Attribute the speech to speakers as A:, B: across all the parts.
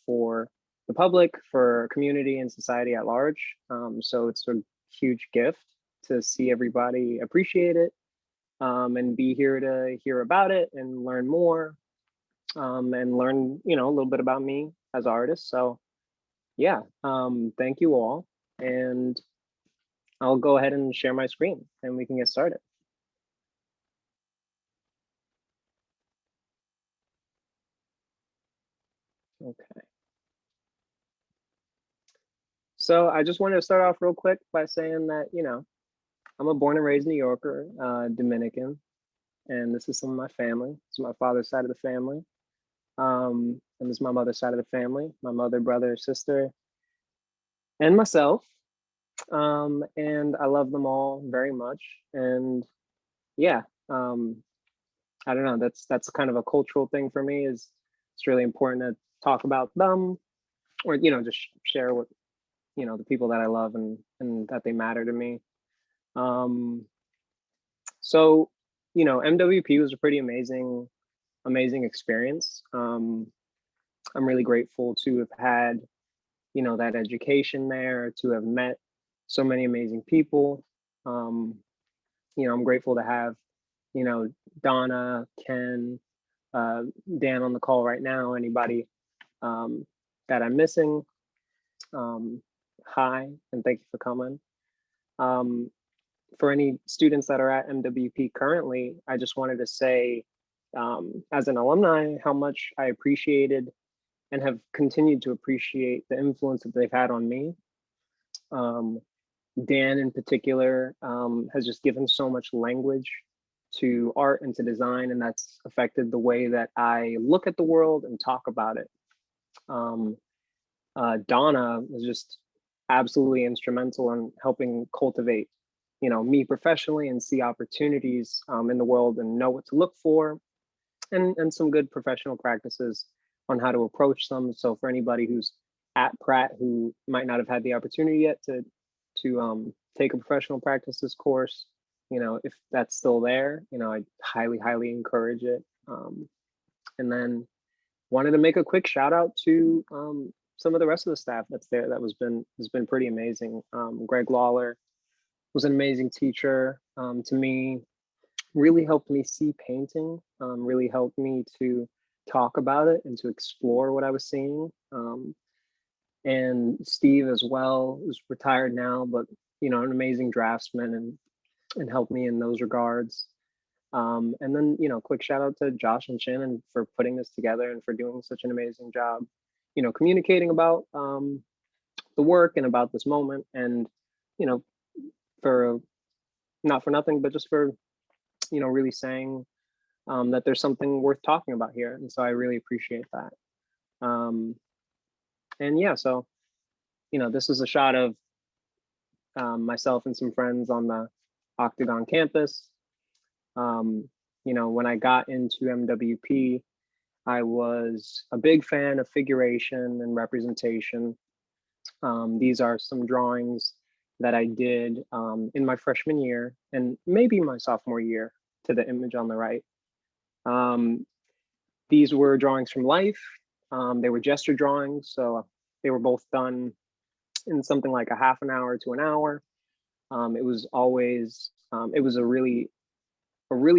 A: for the public, for community and society at large. So it's a huge gift to see everybody appreciate it, and be here to hear about it and learn more, and learn, a little bit about me as an artist. So yeah, thank you all. And I'll go ahead and share my screen and we can get started. Okay. So I just wanted to start off real quick by saying that, I'm a born and raised New Yorker, Dominican, and this is some of my family. This is my father's side of the family. And this is my mother's side of the family, my mother, brother, sister, and myself. And I love them all very much. And yeah, I don't know, that's kind of a cultural thing for me. Is it's really important to talk about them, or just share what the people that I love and that they matter to me. So MWP was a pretty amazing experience. I'm really grateful to have had that education there, to have met so many amazing people. I'm grateful to have Donna, Ken, Dan on the call right now. Anybody that I'm missing, hi, and thank you for coming. For any students that are at MWP currently, I just wanted to say, as an alumni, how much I appreciated and have continued to appreciate the influence that they've had on me. Dan in particular has just given so much language to art and to design, and that's affected the way that I look at the world and talk about it. Donna was just absolutely instrumental in helping cultivate me professionally and see opportunities in the world and know what to look for, and some good professional practices on how to approach them. So for anybody who's at Pratt who might not have had the opportunity yet to take a professional practices course, if that's still there, I highly encourage it. And then wanted to make a quick shout out to some of the rest of the staff that's there that has been pretty amazing. Greg Lawler was an amazing teacher to me, really helped me see painting, really helped me to talk about it and to explore what I was seeing. And Steve as well, who's retired now, but an amazing draftsman and helped me in those regards. And then quick shout out to Josh and Shannon for putting this together and for doing such an amazing job, communicating about the work and about this moment, and for not for nothing, but just for really saying that there's something worth talking about here. And so I really appreciate that. And yeah, so this is a shot of myself and some friends on the Octagon campus. When I got into MWP, I was a big fan of figuration and representation. These are some drawings that I did in my freshman year and maybe my sophomore year, to the image on the right. These were drawings from life. They were gesture drawings, so they were both done in something like a half an hour to an hour. It was always, it was a really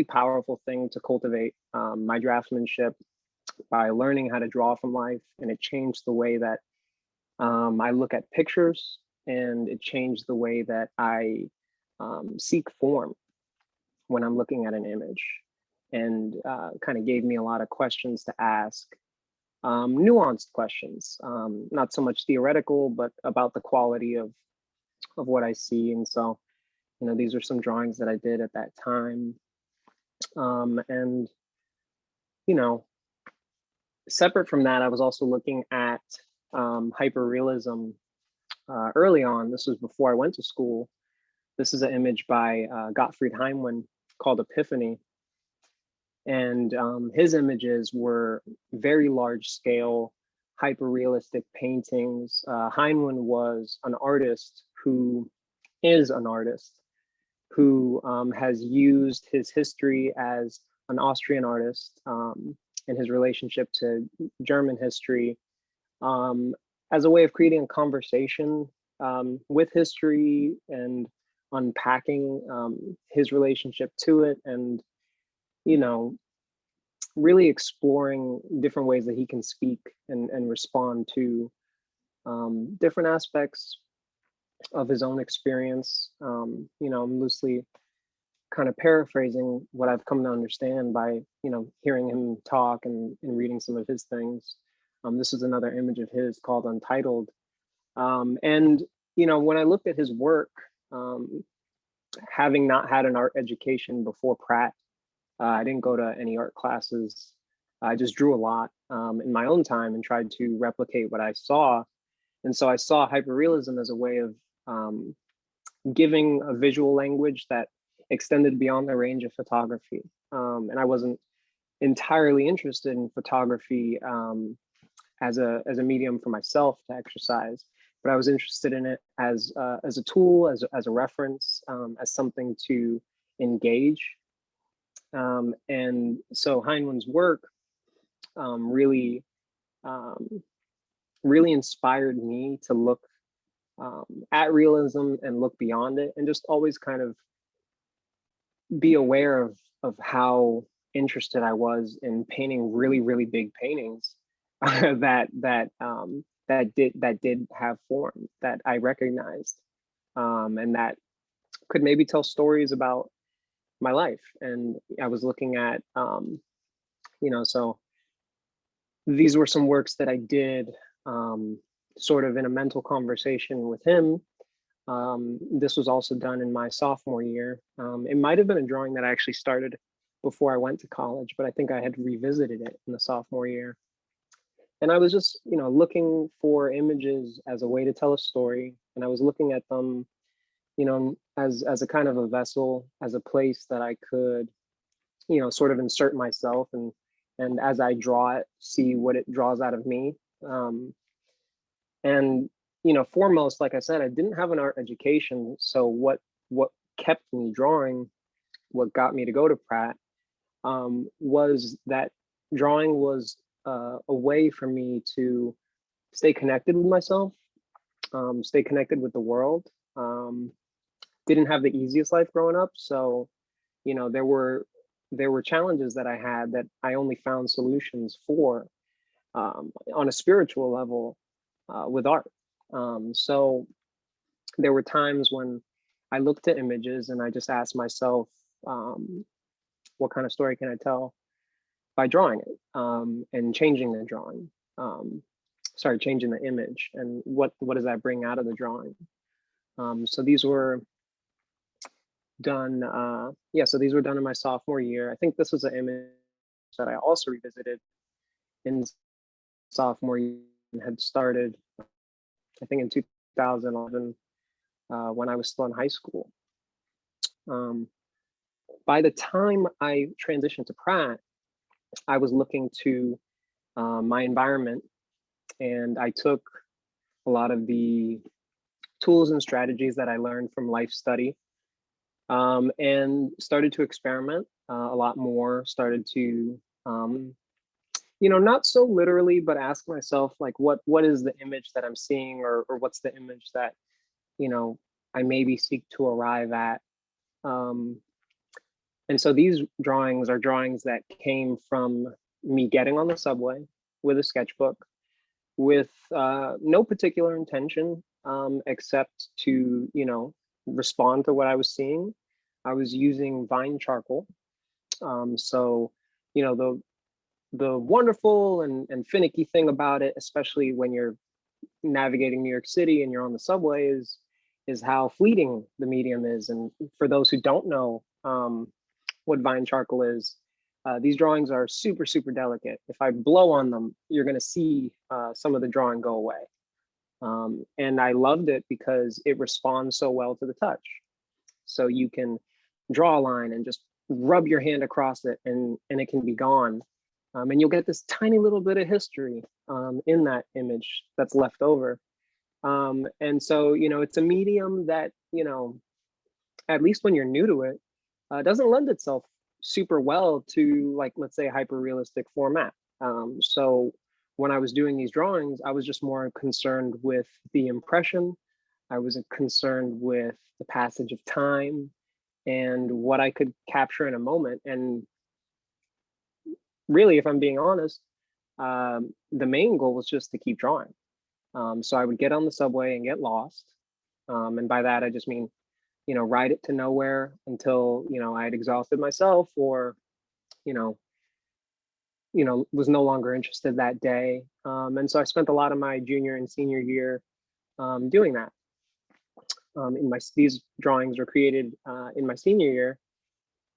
A: powerful thing to cultivate my draftsmanship by learning how to draw from life. And it changed the way that I look at pictures, and it changed the way that I seek form when I'm looking at an image, and kind of gave me a lot of questions to ask, nuanced questions, not so much theoretical, but about the quality of what I see. And so, these are some drawings that I did at that time. And, separate from that, I was also looking at hyperrealism early on. This was before I went to school. This is an image by Gottfried Heimwin called Epiphany. And his images were very large scale, hyper-realistic paintings. Heimwin was an artist who is an artist who has used his history as an Austrian artist and his relationship to German history as a way of creating a conversation with history and unpacking his relationship to it, and you know, really exploring different ways that he can speak and respond to different aspects of his own experience. I'm loosely kind of paraphrasing what I've come to understand by, hearing him talk and reading some of his things. This is another image of his called Untitled. And, when I looked at his work, having not had an art education before Pratt, I didn't go to any art classes. I just drew a lot in my own time and tried to replicate what I saw. And so I saw hyperrealism as a way of giving a visual language that extended beyond the range of photography. And I wasn't entirely interested in photography as a medium for myself to exercise, but I was interested in it as a tool, as a reference, as something to engage. And so Heinwin's work really inspired me to look at realism and look beyond it, and just always kind of be aware of how interested I was in painting really, really big paintings that did have form, that I recognized, and that could maybe tell stories about my life. And I was looking at, so these were some works that I did sort of in a mental conversation with him. This was also done in my sophomore year. It might have been a drawing that I actually started before I went to college, but I think I had revisited it in the sophomore year. And I was just, looking for images as a way to tell a story. And I was looking at them, as a kind of a vessel, as a place that I could, sort of insert myself, and as I draw it, see what it draws out of me. And foremost, like I said, I didn't have an art education. So what kept me drawing, what got me to go to Pratt, was that drawing was a way for me to stay connected with myself, stay connected with the world. Didn't have the easiest life growing up, so there were challenges that I had that I only found solutions for on a spiritual level with art. So there were times when I looked at images and I just asked myself, what kind of story can I tell by drawing it, and changing the drawing, changing the image, and what does that bring out of the drawing? So these were done, so these were done in my sophomore year. I think this was an image that I also revisited in sophomore year and had started, I think in 2011, when I was still in high school. By the time I transitioned to Pratt, I was looking to my environment, and I took a lot of the tools and strategies that I learned from life study, and started to experiment a lot more, started to, not so literally, but ask myself, like, what is the image that I'm seeing, or what's the image that, I maybe seek to arrive at. And so these drawings are drawings that came from me getting on the subway with a sketchbook, with no particular intention, except to, respond to what I was seeing. I was using Vine charcoal. So, the wonderful and finicky thing about it, especially when you're navigating New York City and you're on the subway, is how fleeting the medium is. And for those who don't know what Vine charcoal is, these drawings are super, super delicate. If I blow on them, you're going to see some of the drawing go away. And I loved it because it responds so well to the touch. So you can draw a line and just rub your hand across it, and it can be gone. And you'll get this tiny little bit of history in that image that's left over. And so, it's a medium that, at least when you're new to it, doesn't lend itself super well to, like, let's say, hyper realistic format. So when I was doing these drawings, I was just more concerned with the impression. I was concerned with the passage of time and what I could capture in a moment. And really, if I'm being honest, the main goal was just to keep drawing. So I would get on the subway and get lost. And by that, I just mean, ride it to nowhere until, I had exhausted myself or, you know, was no longer interested that day. And so I spent a lot of my junior and senior year doing that. These drawings were created in my senior year.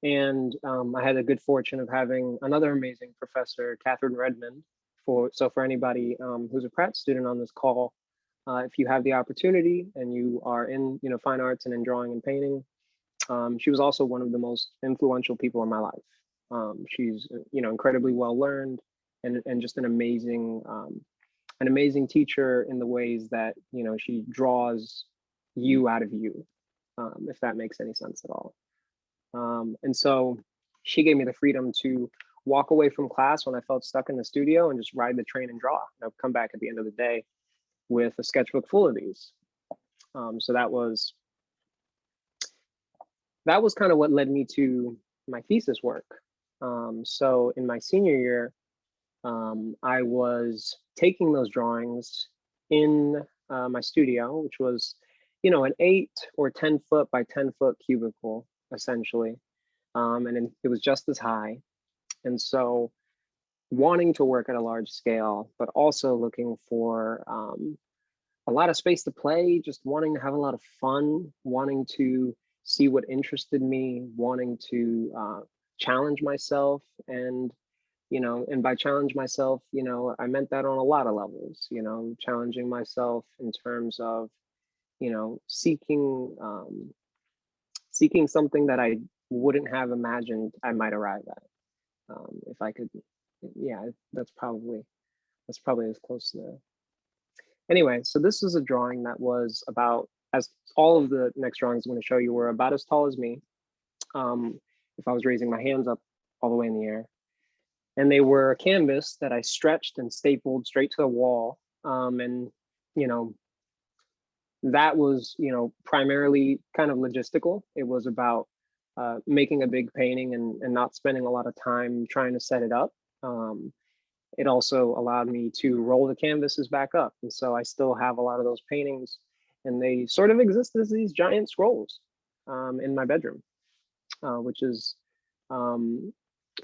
A: And I had the good fortune of having another amazing professor, Catherine Redmond. So for anybody who's a Pratt student on this call, if you have the opportunity and you are in fine arts and in drawing and painting, she was also one of the most influential people in my life. She's incredibly well learned and just an amazing teacher in the ways that she draws you out of you, if that makes any sense at all. And so she gave me the freedom to walk away from class when I felt stuck in the studio and just ride the train and draw. And I'd come back at the end of the day with a sketchbook full of these. So that was kind of what led me to my thesis work. So in my senior year, I was taking those drawings in my studio, which was, an 8 or 10 foot by 10 foot cubicle, essentially. And it was just as high. And so wanting to work at a large scale, but also looking for a lot of space to play, just wanting to have a lot of fun, wanting to see what interested me, wanting to challenge myself. And, and by challenge myself, I meant that on a lot of levels, challenging myself in terms of, seeking something that I wouldn't have imagined I might arrive at. If I could, yeah, that's probably as close to. Anyway, so this is a drawing that was about, as all of the next drawings I'm going to show you were about as tall as me. If I was raising my hands up all the way in the air. And they were a canvas that I stretched and stapled straight to the wall. And, that was, primarily kind of logistical. It was about making a big painting and not spending a lot of time trying to set it up. It also allowed me to roll the canvases back up. And so I still have a lot of those paintings and they sort of exist as these giant scrolls in my bedroom, which is fun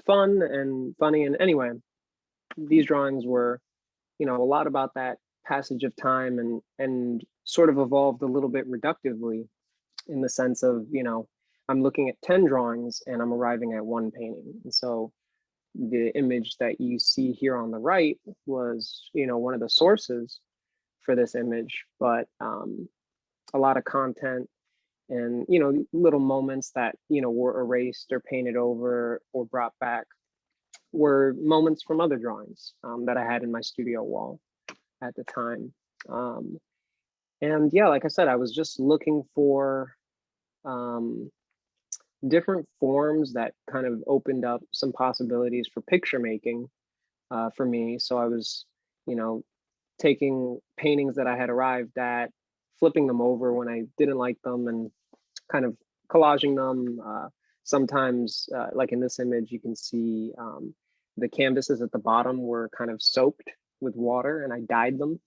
A: and funny. And anyway, these drawings were, a lot about that passage of time and sort of evolved a little bit reductively in the sense of, I'm looking at 10 drawings and I'm arriving at one painting. And so the image that you see here on the right was, one of the sources for this image, but a lot of content and, little moments that, were erased or painted over or brought back were moments from other drawings that I had in my studio wall at the time. And yeah, like I said, I was just looking for different forms that kind of opened up some possibilities for picture making for me. So I was, taking paintings that I had arrived at, flipping them over when I didn't like them and kind of collaging them. Sometimes, like in this image, you can see the canvases at the bottom were kind of soaked with water and I dyed them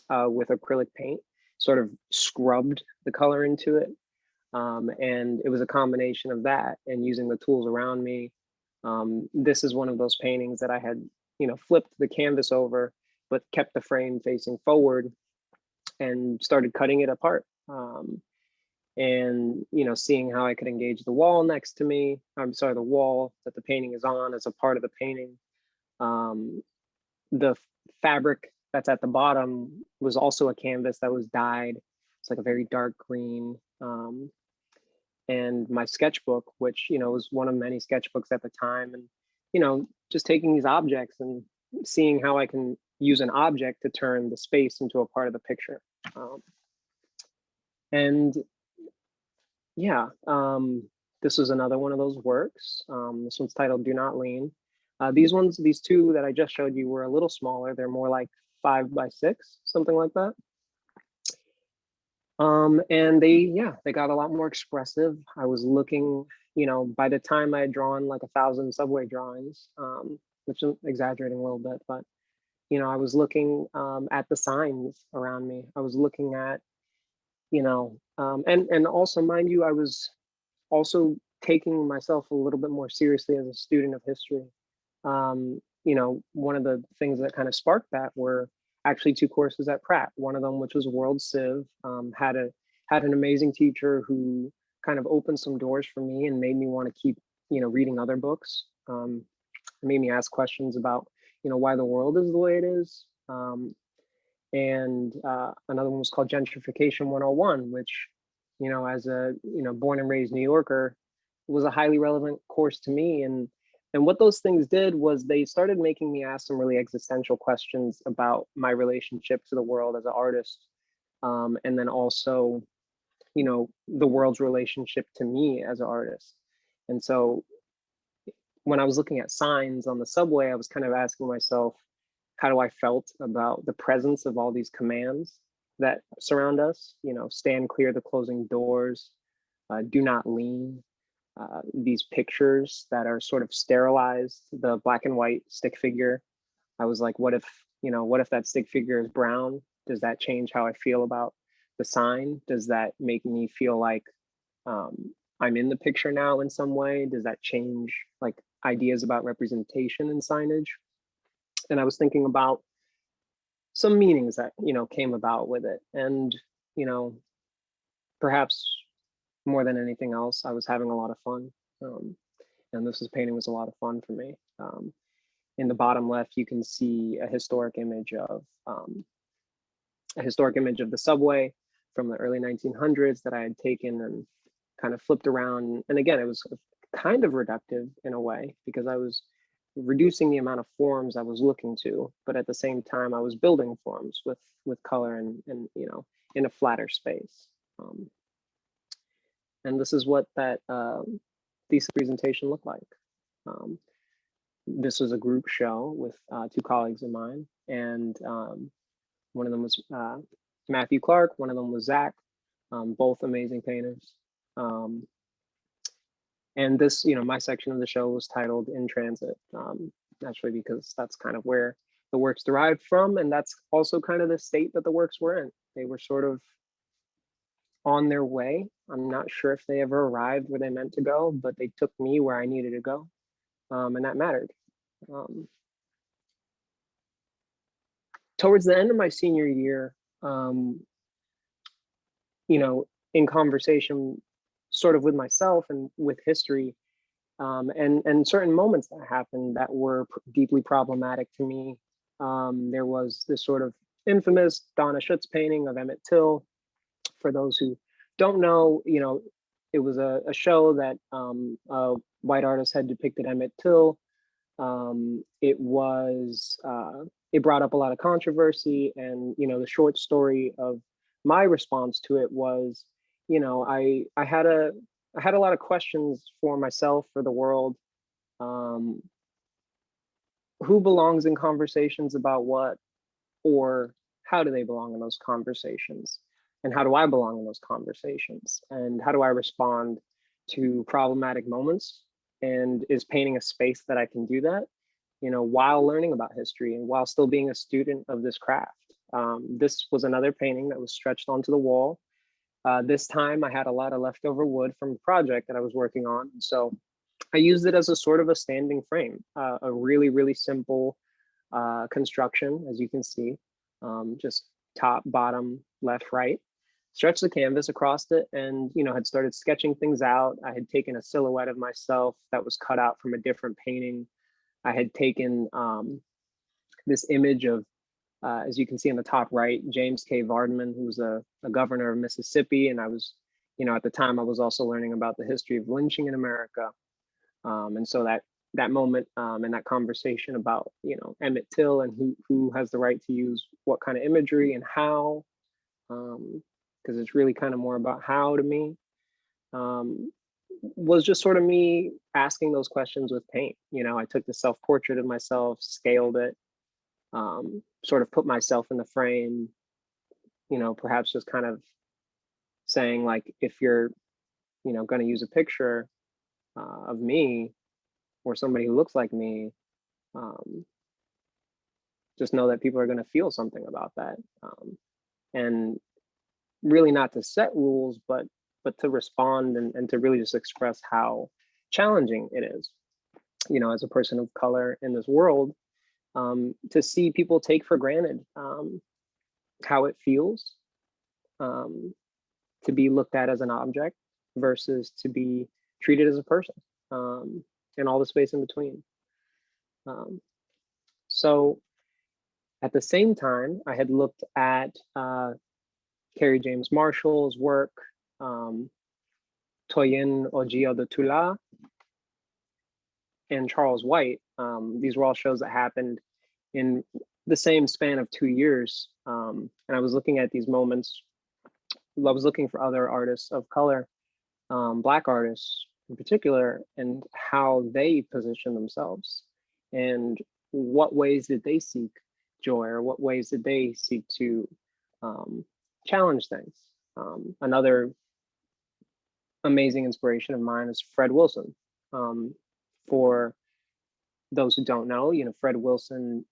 A: with acrylic paint, sort of scrubbed the color into it. And it was a combination of that and using the tools around me. This is one of those paintings that I had, flipped the canvas over, but kept the frame facing forward and started cutting it apart. And, seeing how I could engage the wall next to me. I'm sorry, the wall that the painting is on as a part of the painting. The fabric that's at the bottom was also a canvas that was dyed. It's like a very dark green. And my sketchbook, which, was one of many sketchbooks at the time. And, just taking these objects and seeing how I can use an object to turn the space into a part of the picture. And yeah, this was another one of those works. This one's titled Do Not Lean. These two that I just showed you were a little smaller. They're more like 5x6, something like that. And they got a lot more expressive. I was looking, by the time I had drawn like 1,000 subway drawings, which I'm exaggerating a little bit, but I was looking at the signs around me. I was looking at, and also, mind you, I was also taking myself a little bit more seriously as a student of history. One of the things that kind of sparked that were actually 2 courses at Pratt. One of them, which was World Civ, had an amazing teacher who kind of opened some doors for me and made me want to keep, reading other books. It made me ask questions about, why the world is the way it is. And another one was called Gentrification 101, which, as a, born and raised New Yorker, was a highly relevant course to me. And what those things did was they started making me ask some really existential questions about my relationship to the world as an artist. And then also, the world's relationship to me as an artist. And so when I was looking at signs on the subway, I was kind of asking myself, how do I felt about the presence of all these commands that surround us? Stand clear of the closing doors, do not lean. These pictures that are sort of sterilized, the black and white stick figure. I was like, what if that stick figure is brown? Does that change how I feel about the sign? Does that make me feel like I'm in the picture now in some way? Does that change like ideas about representation in signage? And I was thinking about some meanings that, came about with it. And, perhaps more than anything else, I was having a lot of fun. And this painting was a lot of fun for me. In the bottom left, you can see a historic image of the subway from the early 1900s that I had taken and kind of flipped around. And again, it was kind of reductive in a way because I was reducing the amount of forms I was looking to, but at the same time, I was building forms with color and in a flatter space. And this is what that thesis presentation looked like. This was a group show with 2 colleagues of mine, and one of them was Matthew Clark, one of them was Zach, both amazing painters. And this, my section of the show was titled In Transit, naturally because that's kind of where the works derived from, and that's also kind of the state that the works were in. They were sort of on their way. I'm not sure if they ever arrived where they meant to go, but they took me where I needed to go, and that mattered. Towards the end of my senior year, in conversation sort of with myself and with history, and certain moments that happened that were deeply problematic to me. There was this sort of infamous Donna Schutz painting of Emmett Till. For those who don't know, it was a show that a white artist had depicted Emmett Till. It brought up a lot of controversy, and the short story of my response to it was, I had a lot of questions for myself, for the world. Who belongs in conversations about what, or how do they belong in those conversations? And how do I belong in those conversations? And how do I respond to problematic moments? And is painting a space that I can do that, while learning about history and while still being a student of this craft? This was another painting that was stretched onto the wall. This time I had a lot of leftover wood from a project that I was working on. So I used it as a sort of a standing frame, a really, really simple construction, as you can see, just top, bottom, left, right. Stretched the canvas across it and, had started sketching things out. I had taken a silhouette of myself that was cut out from a different painting. I had taken this image of, as you can see in the top right, James K. Vardaman, who was a governor of Mississippi. And I was, at the time, I was also learning about the history of lynching in America. And so that moment and that conversation about, Emmett Till and who has the right to use what kind of imagery and how, because it's really kind of more about how to me. was just sort of me asking those questions with paint. You know, I took the self-portrait of myself, scaled it, sort of put myself in the frame, you know, perhaps just kind of saying like, if you're, you know, going to use a picture of me or somebody who looks like me, just know that people are going to feel something about that. And really not to set rules, but to respond and to really just express how challenging it is, you know, as a person of color in this world, to see people take for granted how it feels to be looked at as an object versus to be treated as a person, and all the space in between. So at the same time, I had looked at Kerry James Marshall's work, Toyin Ojio de Tula, and Charles White. These were all shows that happened in the same span of 2 years. And I was looking at these moments. I was looking for other artists of color, Black artists in particular, and how they position themselves and what ways did they seek joy, or what ways did they seek to challenge things. Another amazing inspiration of mine is Fred Wilson. For those who don't know, you know, Fred Wilson,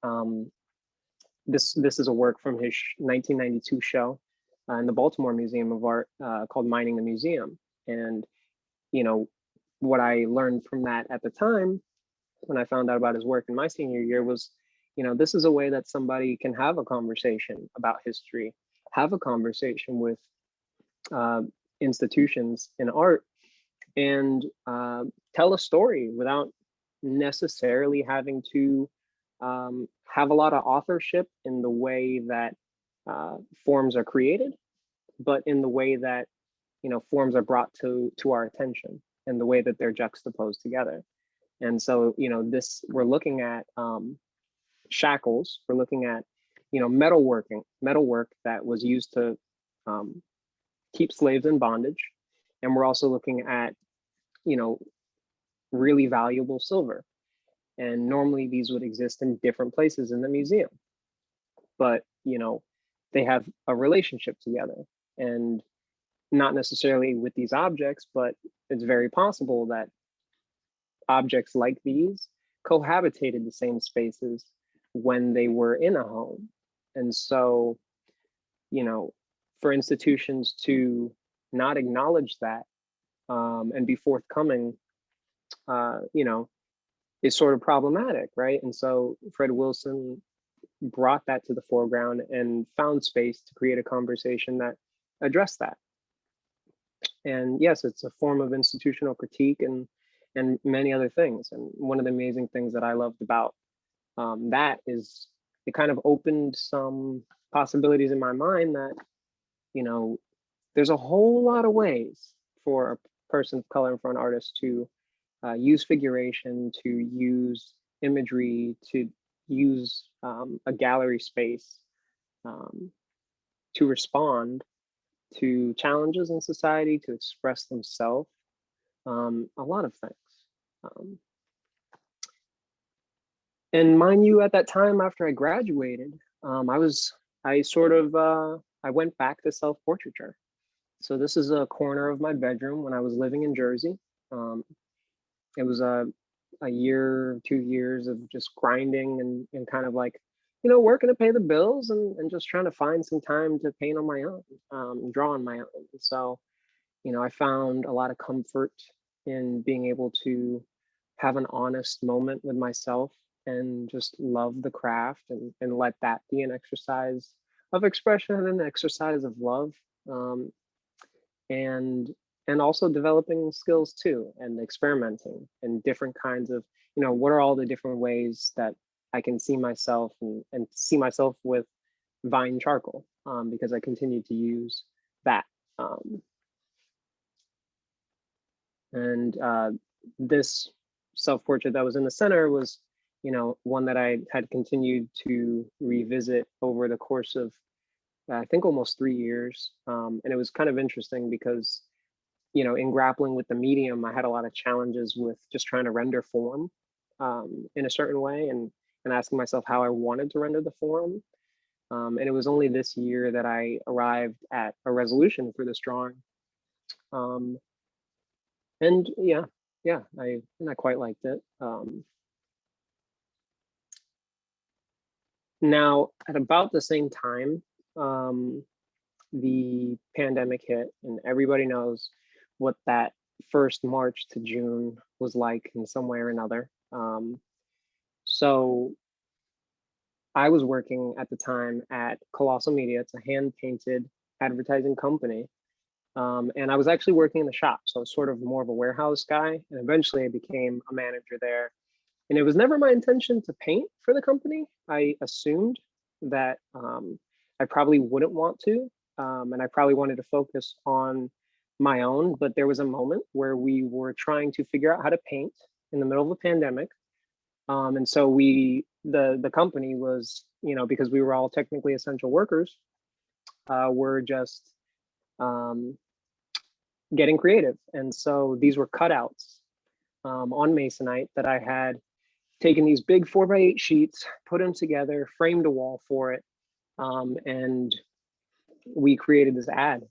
A: this is a work from his 1992 show in the Baltimore Museum of Art called Mining the Museum. And, you know, what I learned from that at the time, when I found out about his work in my senior year, was, you know, this is a way that somebody can have a conversation about history, have a conversation with institutions in art, and tell a story without necessarily having to have a lot of authorship in the way that forms are created, but in the way that, you know, forms are brought to our attention and the way that they're juxtaposed together. And so, you know, we're looking at shackles, we're looking at, you know, metalwork that was used to keep slaves in bondage. And we're also looking at, you know, really valuable silver. And normally these would exist in different places in the museum, but, you know, they have a relationship together, and not necessarily with these objects, but it's very possible that objects like these cohabitated the same spaces when they were in a home. And so, you know, for institutions to not acknowledge that and be forthcoming, you know, is sort of problematic, right? And so Fred Wilson brought that to the foreground and found space to create a conversation that addressed that. And yes, it's a form of institutional critique and many other things. And one of the amazing things that I loved about that is it kind of opened some possibilities in my mind that, you know, there's a whole lot of ways for a person of color and for an artist to use figuration, to use imagery, to use a gallery space to respond to challenges in society, to express themselves, a lot of things. And mind you, at that time after I graduated, I went back to self-portraiture. So this is a corner of my bedroom when I was living in Jersey. It was a year, 2 years of just grinding and kind of like, you know, working to pay the bills and just trying to find some time to paint on my own, draw on my own. So, you know, I found a lot of comfort in being able to have an honest moment with myself and just love the craft and let that be an exercise of expression and an exercise of love. And also developing skills too, and experimenting in different kinds of, you know, what are all the different ways that I can see myself and see myself with vine charcoal, because I continue to use that. And this self-portrait that was in the center was, you know, one that I had continued to revisit over the course of, I think, almost 3 years. And it was kind of interesting because in grappling with the medium, I had a lot of challenges with just trying to render form in a certain way, and asking myself how I wanted to render the form. And it was only this year that I arrived at a resolution for this drawing. And I quite liked it. Now, at about the same time, the pandemic hit, and everybody knows what that first March to June was like in some way or another. So I was working at the time at Colossal Media. It's a hand-painted advertising company. And I was actually working in the shop, so I was sort of more of a warehouse guy. And eventually I became a manager there. And it was never my intention to paint for the company. I assumed that I probably wouldn't want to, and I probably wanted to focus on my own. But there was a moment where we were trying to figure out how to paint in the middle of a pandemic. And so the company was, because we were all technically essential workers, were just getting creative. And so these were cutouts on Masonite that I had taken these big 4x8 sheets, put them together, framed a wall for it, and we created this ad.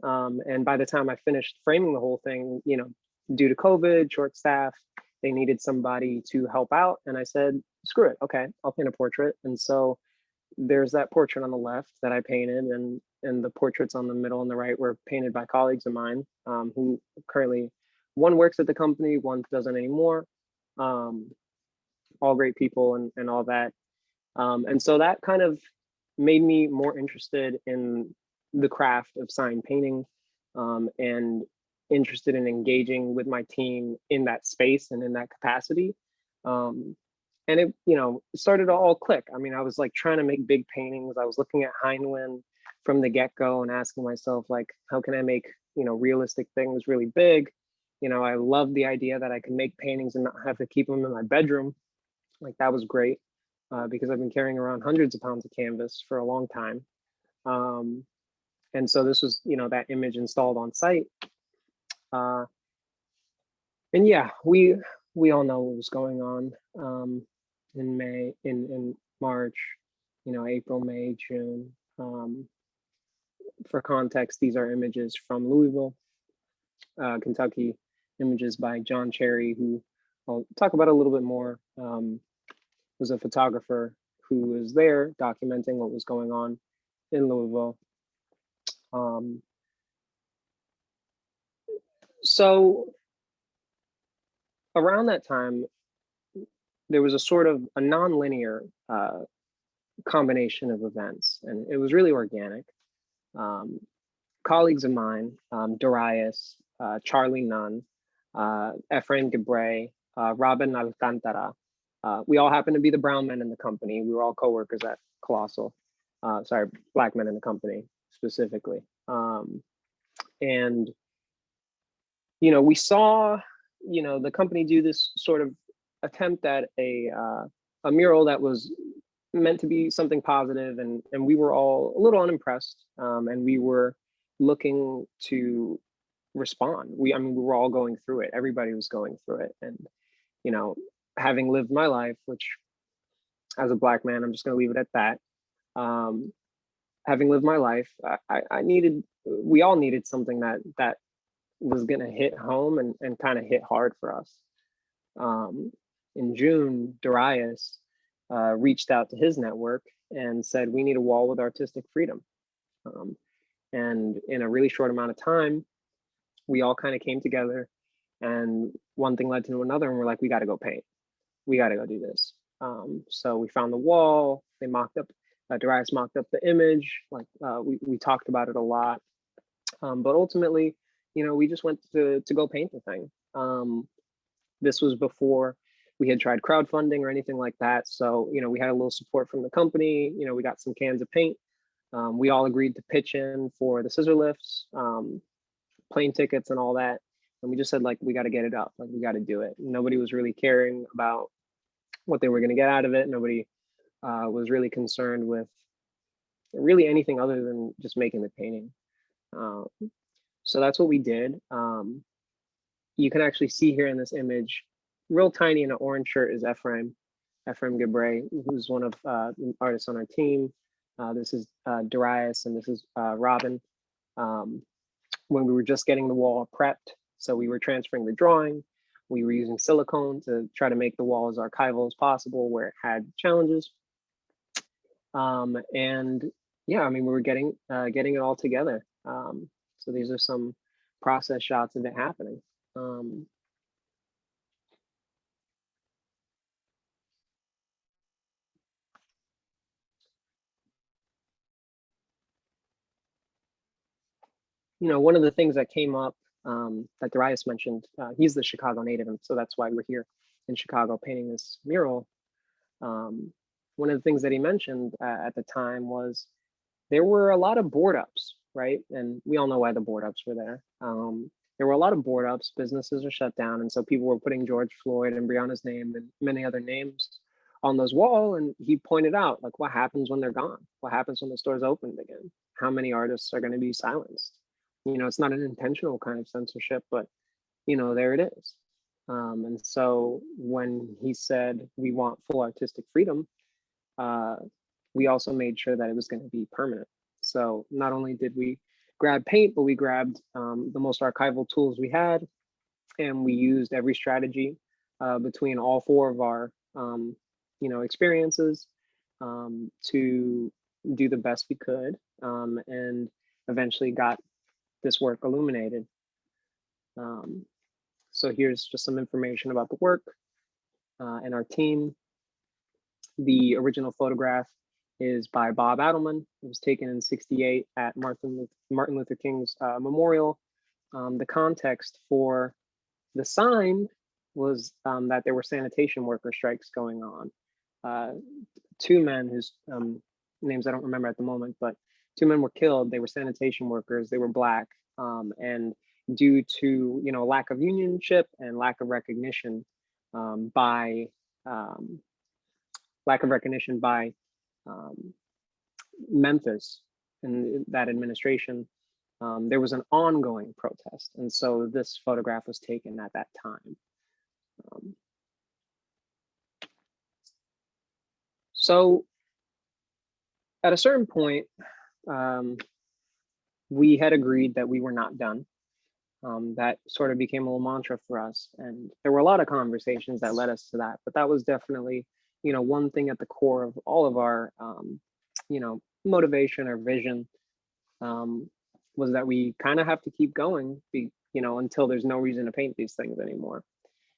A: And by the time I finished framing the whole thing, due to COVID, short staff, they needed somebody to help out. And I said, screw it, okay, I'll paint a portrait. And so there's that portrait on the left that I painted, and the portraits on the middle and the right were painted by colleagues of mine, who currently, one works at the company, one doesn't anymore. All great people and all that. And so that kind of made me more interested in the craft of sign painting, and interested in engaging with my team in that space and in that capacity. And it, started to all click. I mean, I was like trying to make big paintings. I was looking at Heinlein from the get-go and asking myself, like, how can I make, realistic things really big? I love the idea that I could make paintings and not have to keep them in my bedroom. Like, that was great, because I've been carrying around hundreds of pounds of canvas for a long time. And so this was, that image installed on site. And yeah, we all know what was going on in March, April, May, June. For context, these are images from Louisville, Kentucky, images by John Cherry, who I'll talk about a little bit more. Was a photographer who was there documenting what was going on in Louisville. So around that time, there was a sort of a non-linear combination of events, and it was really organic. Colleagues of mine, Diaz, Charlie Nunn, Efrain Debray, Robin Alcantara, we all happen to be the brown men in the company. We were all co-workers at Colossal. Sorry, black men in the company specifically. And, we saw, the company do this sort of attempt at a mural that was meant to be something positive, and we were all a little unimpressed, and we were looking to respond. We were all going through it. Everybody was going through it, and having lived my life, which as a black man, I'm just going to leave it at that. Having lived my life, we all needed something that was going to hit home and kind of hit hard for us. In June, Diaz reached out to his network and said, we need a wall with artistic freedom. And in a really short amount of time, we all kind of came together, and one thing led to another, and we're like, we got to go paint. We got to go do this. So we found the wall. They mocked up, Diaz mocked up the image. Like, we talked about it a lot. But ultimately, we just went to go paint the thing. This was before we had tried crowdfunding or anything like that. So, we had a little support from the company. We got some cans of paint. We all agreed to pitch in for the scissor lifts, plane tickets and all that. And we just said, like, we got to get it up. Like, we got to do it. Nobody was really caring about what they were going to get out of it. Nobody was really concerned with really anything other than just making the painting. So that's what we did. You can actually see here in this image, real tiny in an orange shirt is Ephraim Gabray, who's one of the artists on our team. This is Diaz, and this is Robin. When we were just getting the wall prepped, so we were transferring the drawing. We were using silicone to try to make the wall as archival as possible where it had challenges. And yeah, I mean, we were getting it all together. So these are some process shots of it happening. You know, one of the things that came up that Darius mentioned, he's the Chicago native, and so that's why we're here in Chicago painting this mural. One of the things that he mentioned at the time was there were a lot of board ups, right? And we all know why the board ups were there. There were a lot of board ups, businesses are shut down, and so people were putting George Floyd and Breonna's name and many other names on those walls. And he pointed out, like, what happens when they're gone? What happens when the stores opened again? How many artists are going to be silenced? You know, it's not an intentional kind of censorship, but, you know, there it is. And so when he said we want full artistic freedom, we also made sure that it was going to be permanent. So not only did we grab paint, but we grabbed the most archival tools we had, and we used every strategy between all four of our you know, experiences to do the best we could, and eventually got this work illuminated. So here's just some information about the work and our team. The original photograph is by Bob Adelman. It was taken in '68 at Martin Luther King's memorial. The context for the sign was that there were sanitation worker strikes going on. Two men whose names I don't remember at the moment, but two men were killed. They were sanitation workers. They were Black, and due to, you know, lack of unionship and lack of recognition by Memphis and that administration, there was an ongoing protest, and so this photograph was taken at that time. So at a certain point, we had agreed that we were not done. That sort of became a little mantra for us, and there were a lot of conversations that led us to that, but that was definitely, you know, one thing at the core of all of our you know, motivation or vision, was that we kind of have to keep going, you know, until there's no reason to paint these things anymore.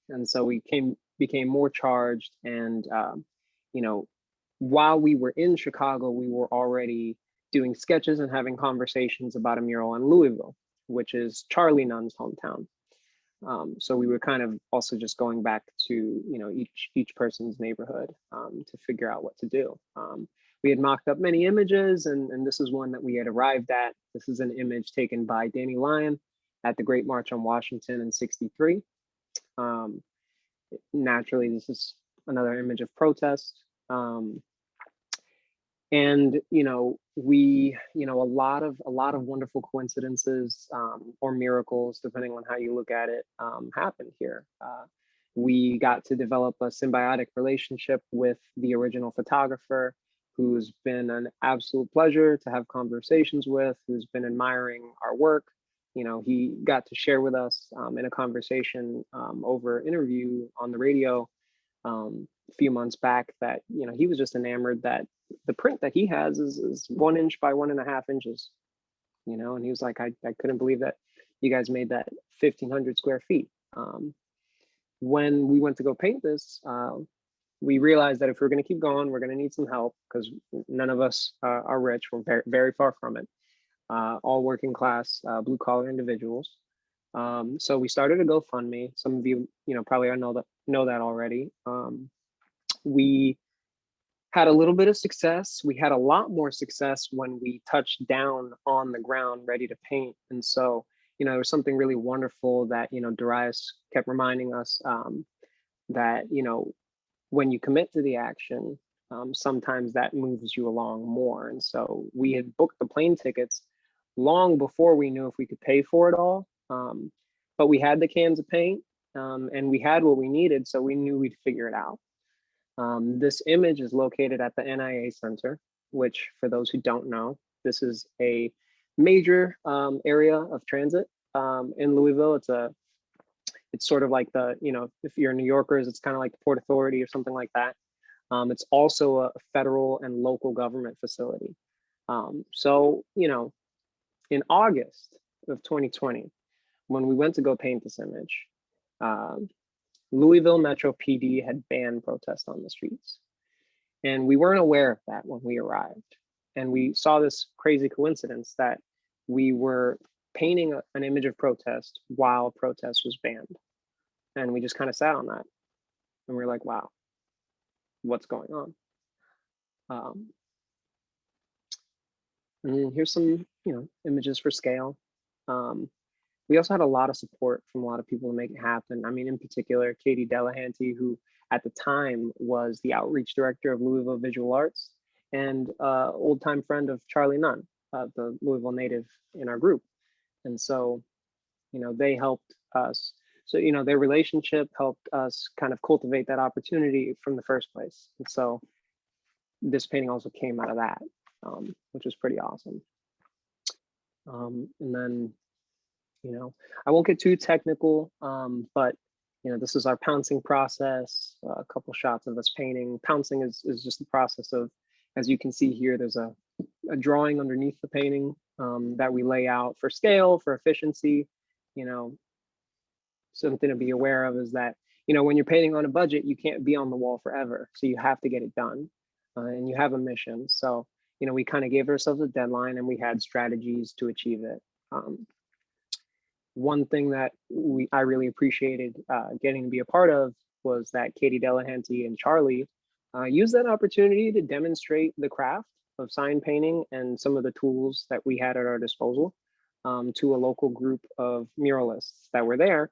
A: And so we became more charged, and you know, while we were in Chicago, we were already doing sketches and having conversations about a mural in Louisville, which is Charlie Nunn's hometown. So we were kind of also just going back to, you know, each person's neighborhood to figure out what to do. We had mocked up many images, and this is one that we had arrived at. This is an image taken by Danny Lyon at the Great March on Washington in '63. Naturally, this is another image of protest. And, you know, we, you know, a lot of wonderful coincidences or miracles, depending on how you look at it, happened here. We got to develop a symbiotic relationship with the original photographer, who's been an absolute pleasure to have conversations with, who's been admiring our work. You know, he got to share with us in a conversation over interview on the radio a few months back that, you know, he was just enamored that the print that he has is 1 inch by 1.5 inches, you know, and he was like, I couldn't believe that you guys made that 1,500 square feet. When we went to go paint this, we realized that if we're going to keep going, we're going to need some help, because none of us are rich. We're very, very far from it. All working class, blue collar individuals. So we started a GoFundMe. Some of you, you know, probably know that already. We had a little bit of success. We had a lot more success when we touched down on the ground, ready to paint. And so, you know, there was something really wonderful that, you know, Darius kept reminding us that, you know, when you commit to the action, sometimes that moves you along more. And so we had booked the plane tickets long before we knew if we could pay for it all. But we had the cans of paint, and we had what we needed, so we knew we'd figure it out. This image is located at the NIA Center, which, for those who don't know, this is a major area of transit in Louisville. It's sort of like the, if you're New Yorkers, it's kind of like the Port Authority or something like that. It's also a federal and local government facility. So, in August of 2020, when we went to go paint this image, Louisville Metro PD had banned protests on the streets. And we weren't aware of that when we arrived. And we saw this crazy coincidence that we were painting an image of protest while protest was banned. And we just kind of sat on that. And we were like, wow, what's going on? And here's some, images for scale. We also had a lot of support from a lot of people to make it happen. I mean, in particular, Katie Delahanty, who at the time was the outreach director of Louisville Visual Arts and old time friend of Charlie Nunn, the Louisville native in our group. And so, they helped us. So, their relationship helped us kind of cultivate that opportunity from the first place. And so this painting also came out of that, which was pretty awesome. And then, I won't get too technical, but this is our pouncing process. A couple shots of us painting. Pouncing is just the process of, as you can see here, there's a drawing underneath the painting that we lay out for scale, for efficiency. Something to be aware of is that, when you're painting on a budget, you can't be on the wall forever. So you have to get it done, and you have a mission. So, we kind of gave ourselves a deadline and we had strategies to achieve it. One thing that I really appreciated getting to be a part of was that Katie Delahanty and Charlie used that opportunity to demonstrate the craft of sign painting and some of the tools that we had at our disposal to a local group of muralists that were there.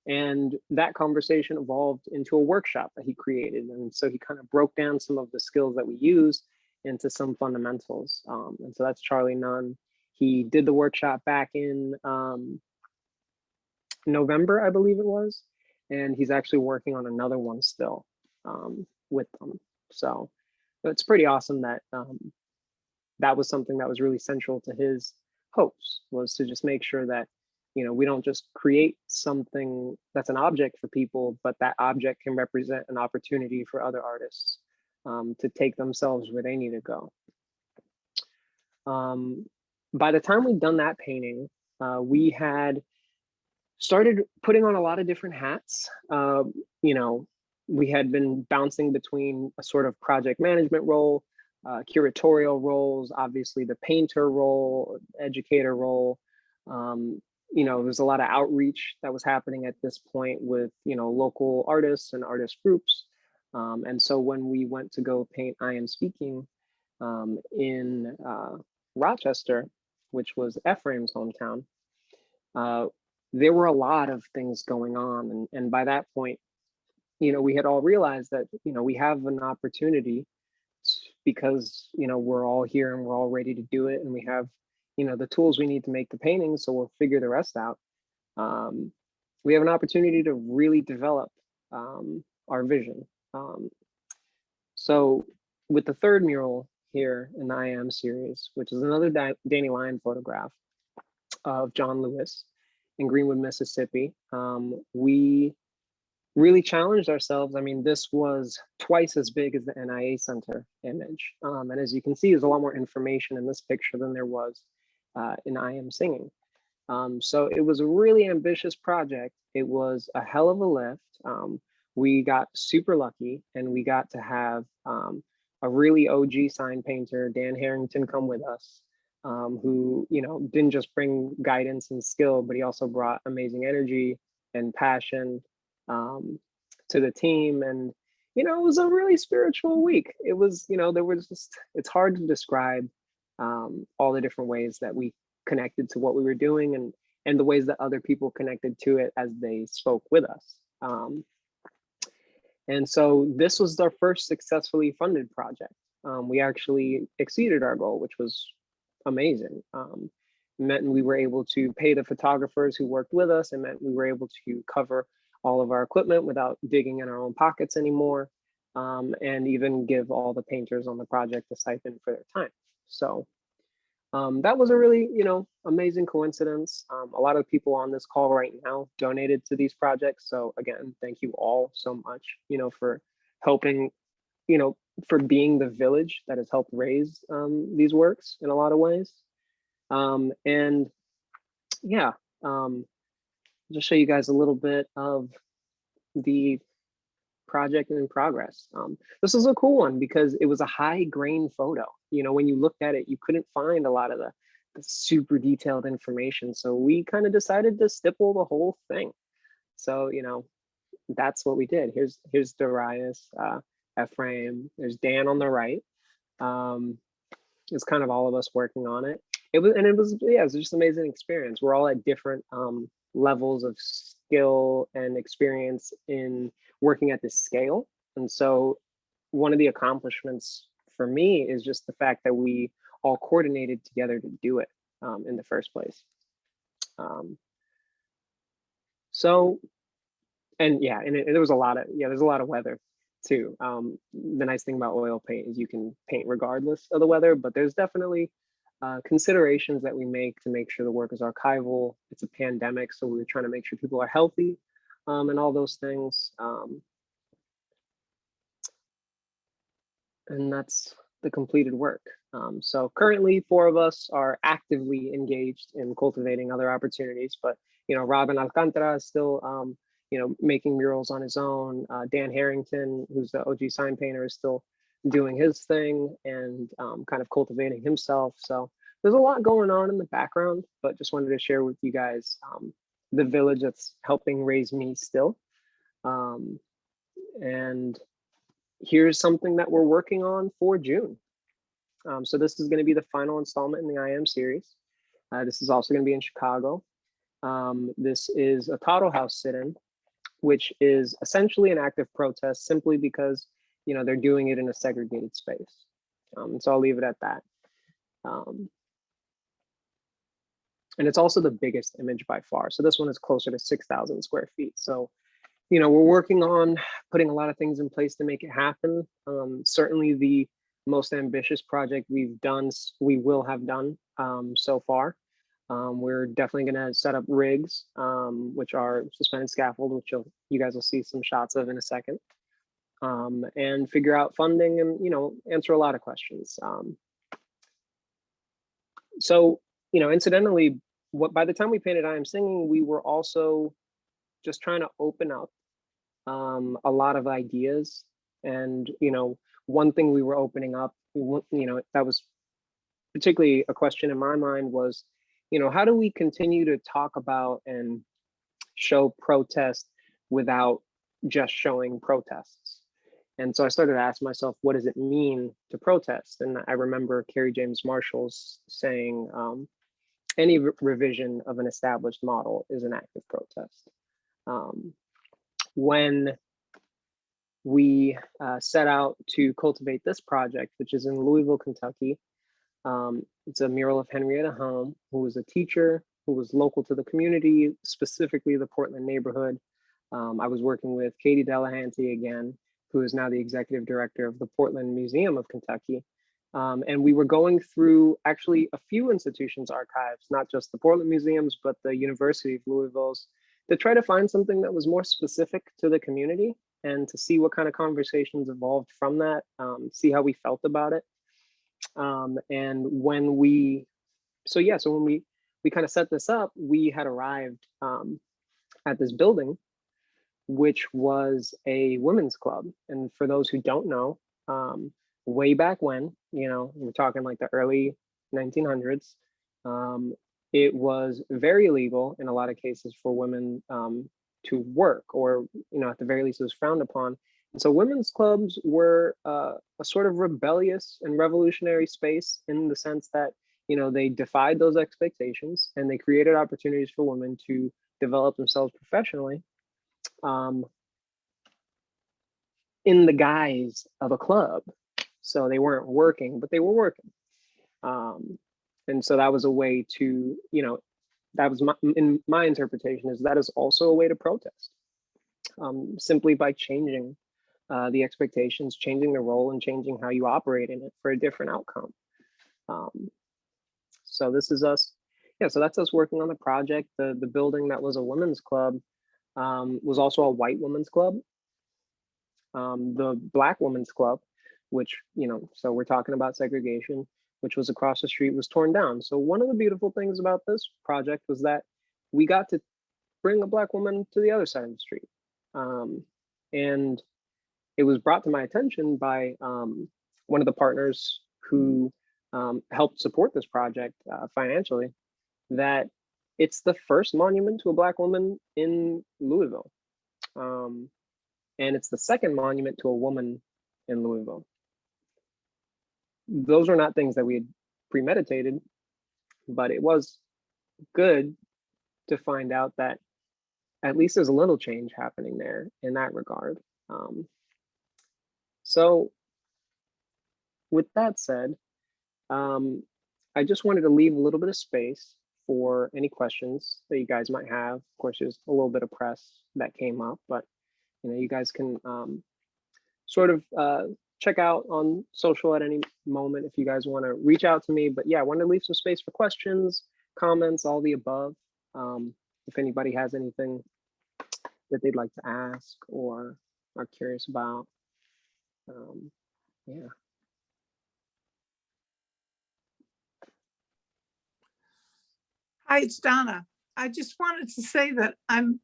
A: And that conversation evolved into a workshop that he created. And so he kind of broke down some of the skills that we use into some fundamentals. And so that's Charlie Nunn. He did the workshop back in November, I believe it was. And he's actually working on another one still with them. So it's pretty awesome that that was something that was really central to his hopes, was to just make sure that we don't just create something that's an object for people, but that object can represent an opportunity for other artists to take themselves where they need to go. By the time we'd done that painting, we had started putting on a lot of different hats. We had been bouncing between a sort of project management role, curatorial roles, obviously the painter role, educator role. There's a lot of outreach that was happening at this point with, local artists and artist groups. And so when we went to go paint I Am Speaking in Rochester, which was Ephraim's hometown, there were a lot of things going on. And by that point, we had all realized that, we have an opportunity because, we're all here and we're all ready to do it. And we have the tools we need to make the paintings, so we'll figure the rest out. We have an opportunity to really develop our vision. So with the third mural here in the I Am series, which is another Danny Lyon photograph of John Lewis in Greenwood, Mississippi, we really challenged ourselves. I mean, this was twice as big as the NIA Center image. And as you can see, there's a lot more information in this picture than there was in I Am Singing. So it was a really ambitious project. It was a hell of a lift. We got super lucky and we got to have a really OG sign painter, Dan Harrington, come with us, who, didn't just bring guidance and skill, but he also brought amazing energy and passion to the team. And, it was a really spiritual week. It was, there was just, it's hard to describe all the different ways that we connected to what we were doing and the ways that other people connected to it as they spoke with us. And so this was our first successfully funded project. We actually exceeded our goal, which was amazing. meant we were able to pay the photographers who worked with us. It meant we were able to cover all of our equipment without digging in our own pockets anymore, and even give all the painters on the project a stipend for their time. So that was a really, amazing coincidence. A lot of people on this call right now donated to these projects. So again, thank you all so much, for helping, for being the village that has helped raise these works in a lot of ways. And yeah, just show you guys a little bit of the project in progress. This is a cool one because it was a high grain photo. When you looked at it, you couldn't find a lot of the super detailed information. So we kind of decided to stipple the whole thing. So, that's what we did. Here's Darius, Ephraim, there's Dan on the right. It's kind of all of us working on it. It was just an amazing experience. We're all at different levels of skill and experience in working at this scale. And so one of the accomplishments for me is just the fact that we all coordinated together to do it in the first place. There was a lot of, there's a lot of weather too. The nice thing about oil paint is you can paint regardless of the weather, but there's definitely considerations that we make to make sure the work is archival. It's a pandemic, so we're trying to make sure people are healthy and all those things. And that's the completed work. So currently 4 of us are actively engaged in cultivating other opportunities, but Robin Alcantara is still making murals on his own. Dan Harrington, who's the OG sign painter, is still doing his thing and kind of cultivating himself. So there's a lot going on in the background, but just wanted to share with you guys the village that's helping raise me still. And here's something that we're working on for June. So this is going to be the final installment in the I Am series. This is also going to be in Chicago. This is a Toddle House sit-in, which is essentially an active protest simply because they're doing it in a segregated space. So I'll leave it at that. And it's also the biggest image by far. So this one is closer to 6,000 square feet. So, we're working on putting a lot of things in place to make it happen. Certainly the most ambitious project we will have done so far. We're definitely going to set up rigs, which are suspended scaffold, which you guys will see some shots of in a second, and figure out funding and, answer a lot of questions. So, incidentally, by the time we painted I Am Singing, we were also just trying to open up a lot of ideas. And, one thing we were opening up, that was particularly a question in my mind was, how do we continue to talk about and show protest without just showing protests? And so I started to ask myself, what does it mean to protest? And I remember Kerry James Marshall's saying, any revision of an established model is an act of protest. When we set out to cultivate this project, which is in Louisville, Kentucky, it's a mural of Henrietta Home, who was a teacher, who was local to the community, specifically the Portland neighborhood. I was working with Katie Delahanty again, who is now the executive director of the Portland Museum of Kentucky. And we were going through actually a few institutions' archives, not just the Portland Museums, but the University of Louisville's, to try to find something that was more specific to the community and to see what kind of conversations evolved from that, see how we felt about it. And when we kind of set this up, we had arrived at this building, which was a women's club. And for those who don't know, way back when, we're talking like the early 1900s, it was very illegal in a lot of cases for women to work, or, at the very least it was frowned upon. And so women's clubs were a sort of rebellious and revolutionary space in the sense that, they defied those expectations and they created opportunities for women to develop themselves professionally in the guise of a club. So they weren't working, but they were working. And so that was a way to, that was in my interpretation, is that is also a way to protest, simply by changing the expectations, changing the role, and changing how you operate in it for a different outcome. So this is us. Yeah, so that's us working on the project. The building that was a women's club was also a white women's club. The Black women's club, which, so we're talking about segregation, which was across the street, was torn down. So one of the beautiful things about this project was that we got to bring a Black woman to the other side of the street. And it was brought to my attention by one of the partners who helped support this project financially, that it's the first monument to a Black woman in Louisville. And it's the second monument to a woman in Louisville. Those are not things that we had premeditated, but it was good to find out that at least there's a little change happening there in that regard. So with that said, I just wanted to leave a little bit of space for any questions that you guys might have. Of course, there's a little bit of press that came up, but you guys can sort of check out on social at any moment if you guys want to reach out to me. But yeah, I want to leave some space for questions, comments, all the above. If anybody has anything that they'd like to ask or are curious about, yeah.
B: Hi, it's Donna. I just wanted to say that I'm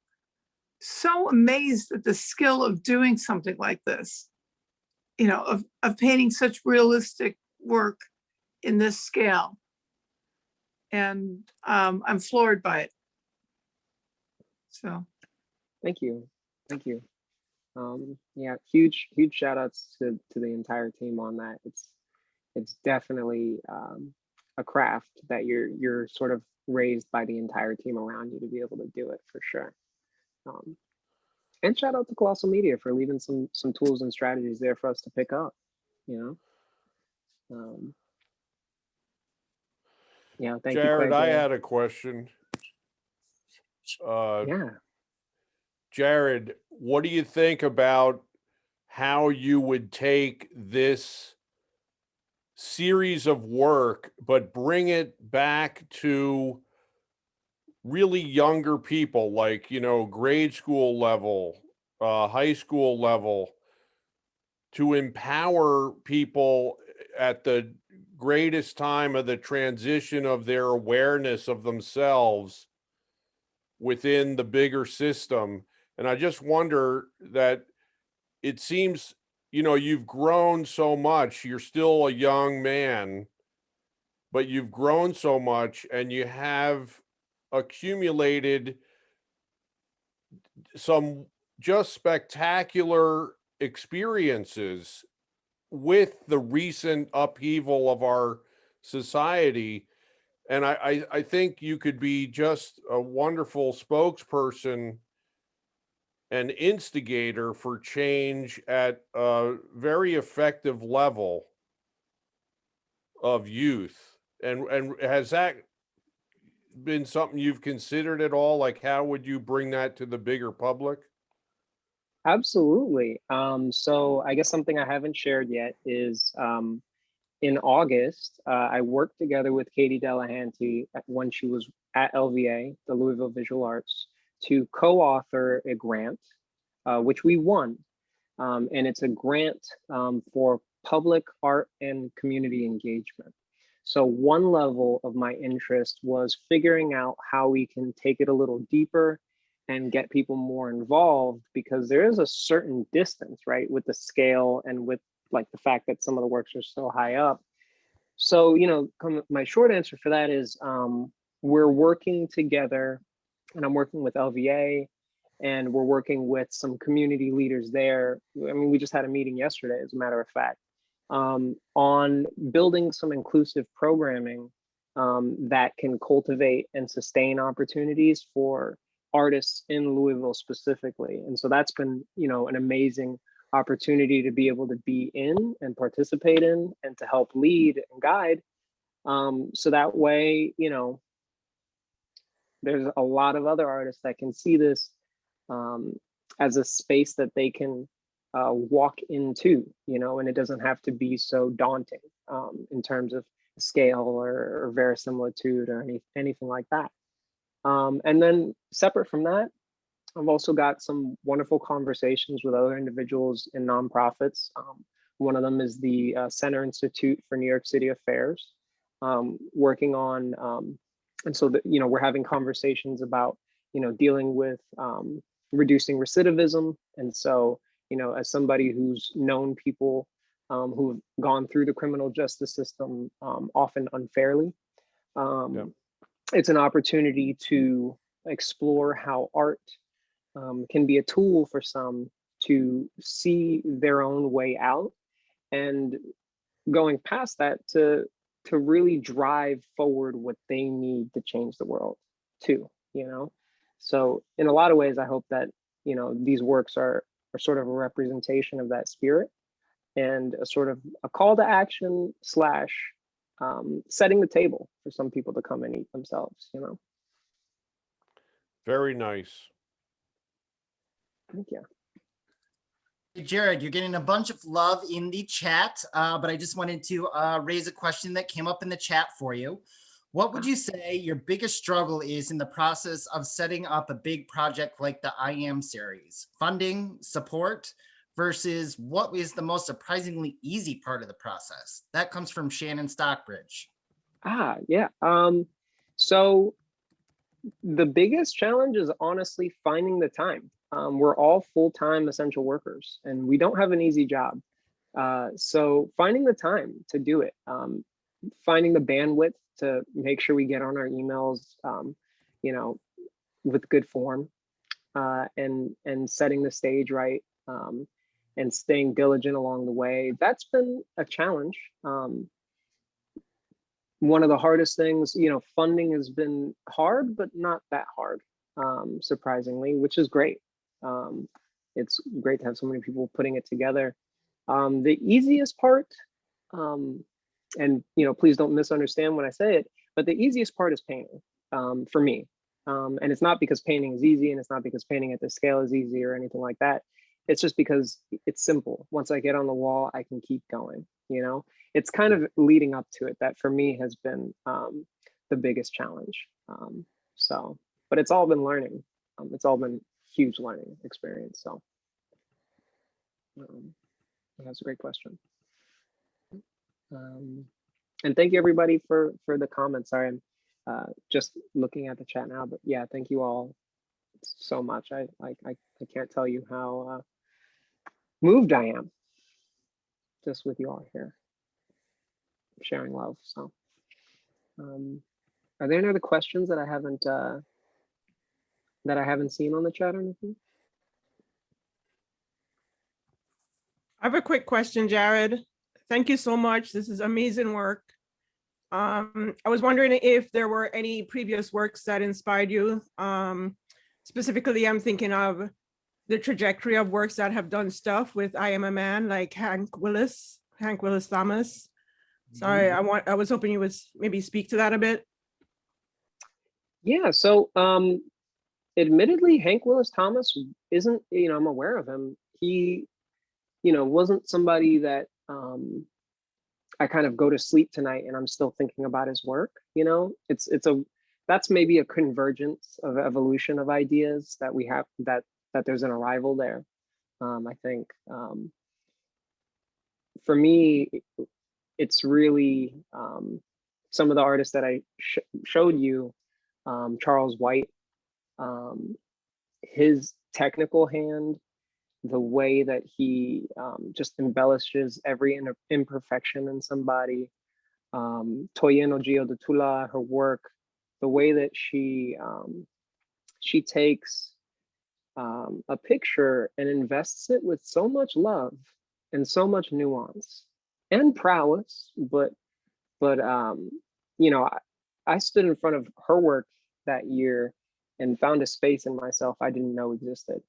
B: so amazed at the skill of doing something like this, of painting such realistic work in this scale. And I'm floored by it. So.
A: Thank you. Thank you. Yeah, huge shout outs to the entire team on that. It's definitely a craft that you're sort of raised by the entire team around you to be able to do it, for sure. And shout out to Colossal Media for leaving some tools and strategies there for us to pick up, Yeah, thank you,
C: Jared,
A: Craig.
C: I had a question.
A: Yeah.
C: Jared, what do you think about how you would take this series of work, but bring it back to really younger people, like, grade school level, high school level, to empower people at the greatest time of the transition of their awareness of themselves within the bigger system? And I just wonder that it seems, you've grown so much. You're still a young man, but you've grown so much and you have accumulated some just spectacular experiences with the recent upheaval of our society. And I think you could be just a wonderful spokesperson and instigator for change at a very effective level of youth. And has that been something you've considered at all? Like, how would you bring that to the bigger public?
A: Absolutely. So I guess something I haven't shared yet is in August, I worked together with Katie Delahanty when she was at LVA, the Louisville Visual Arts, to co-author a grant, which we won. And it's a grant for public art and community engagement. So one level of my interest was figuring out how we can take it a little deeper and get people more involved, because there is a certain distance, right, with the scale and with like the fact that some of the works are so high up. So, my short answer for that is we're working together, and I'm working with LVA, and we're working with some community leaders there. I mean, we just had a meeting yesterday, as a matter of fact, on building some inclusive programming that can cultivate and sustain opportunities for artists in Louisville specifically. And so that's been, an amazing opportunity to be able to be in and participate in and to help lead and guide. So that way, you know, there's a lot of other artists that can see this as a space that they can walk into, you know, and it doesn't have to be so daunting in terms of scale or verisimilitude or anything like that. And then separate from that, I've also got some wonderful conversations with other individuals in nonprofits. One of them is the Center Institute for New York City Affairs, working on, and so that, you know, we're having conversations about, you know, dealing with reducing recidivism. And so, you know, as somebody who's known people who've gone through the criminal justice system, often unfairly, it's an opportunity to explore how art can be a tool for some to see their own way out, and going past that to really drive forward what they need to change the world too, you know? So in a lot of ways, I hope that, you know, these works are sort of a representation of that spirit, and a sort of a call to action slash setting the table for some people to come and eat themselves, you know?
C: Very nice.
A: Thank you.
D: Hey, Jared, you're getting a bunch of love in the chat, but I just wanted to raise a question that came up in the chat for you. What would you say your biggest struggle is in the process of setting up a big project like the I Am series? Funding, support, versus what is the most surprisingly easy part of the process? That comes from Shannon Stockbridge.
A: Yeah. So the biggest challenge is honestly finding the time. We're all full-time essential workers and we don't have an easy job. So finding the time to do it, finding the bandwidth to make sure we get on our emails, you know, with good form, and setting the stage right, and staying diligent along the way. That's been a challenge. One of the hardest things, you know, funding has been hard, but not that hard, surprisingly, which is great. It's great to have so many people putting it together. The easiest part, and you know, please don't misunderstand when I say it, but the easiest part is painting, for me. And it's not because painting is easy, and it's not because painting at this scale is easy or anything like that. It's just because it's simple. Once I get on the wall, I can keep going, you know? It's kind of leading up to it that for me has been the biggest challenge. So, but it's all been learning. It's all been huge learning experience. So that's a great question. And thank you everybody for the comments. Sorry, I'm just looking at the chat now, but yeah, thank you all so much. I can't tell you how moved I am just with you all here sharing love. So are there any other questions that I haven't seen on the chat or anything?
E: I have a quick question, Jared. Thank you so much. This is amazing work. I was wondering if there were any previous works that inspired you. Specifically, I'm thinking of the trajectory of works that have done stuff with I Am a Man, like Hank Willis Thomas. Sorry, I was hoping you would maybe speak to that a bit.
A: Yeah, so admittedly, Hank Willis Thomas isn't, you know, I'm aware of him. He, you know, wasn't somebody that I kind of go to sleep tonight and I'm still thinking about his work, you know? That's maybe a convergence of evolution of ideas that we have, that there's an arrival there. I think for me, it's really some of the artists that I showed you, Charles White, his technical hand, the way that he just embellishes every imperfection in somebody. Toyeno Giodotula, her work, the way that she takes a picture and invests it with so much love and so much nuance and prowess, but you know, I stood in front of her work that year and found a space in myself I didn't know existed.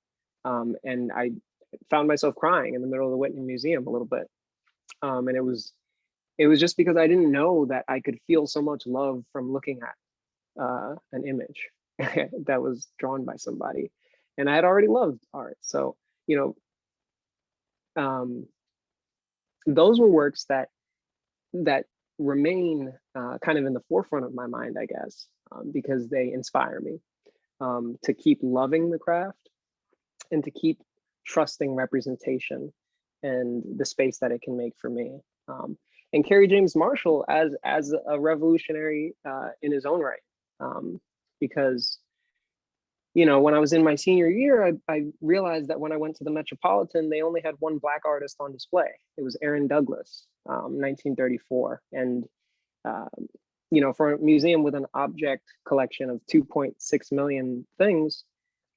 A: And I found myself crying in the middle of the Whitney Museum a little bit. And it was it was just because I didn't know that I could feel so much love from looking at an image that was drawn by somebody. And I had already loved art. So, you know, those were works that remain kind of in the forefront of my mind, I guess, because they inspire me to keep loving the craft and to keep trusting representation and the space that it can make for me. And Kerry James Marshall as a revolutionary in his own right, because, you know, when I was in my senior year, I realized that when I went to the Metropolitan, they only had one Black artist on display. It was Aaron Douglas, 1934. And, you know, for a museum with an object collection of 2.6 million things,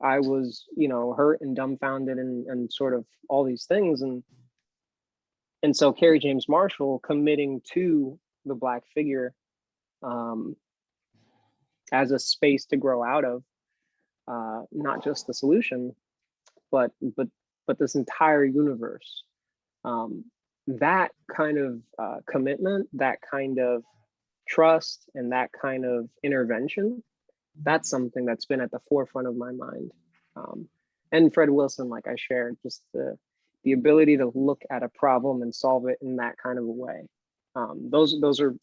A: I was, you know, hurt and dumbfounded and sort of all these things. And so Kerry James Marshall committing to the Black figure as a space to grow out of, not just the solution, but this entire universe. That kind of commitment, that kind of trust, and that kind of intervention, that's something that's been at the forefront of my mind. And Fred Wilson, like I shared, just the ability to look at a problem and solve it in that kind of a way. Those are,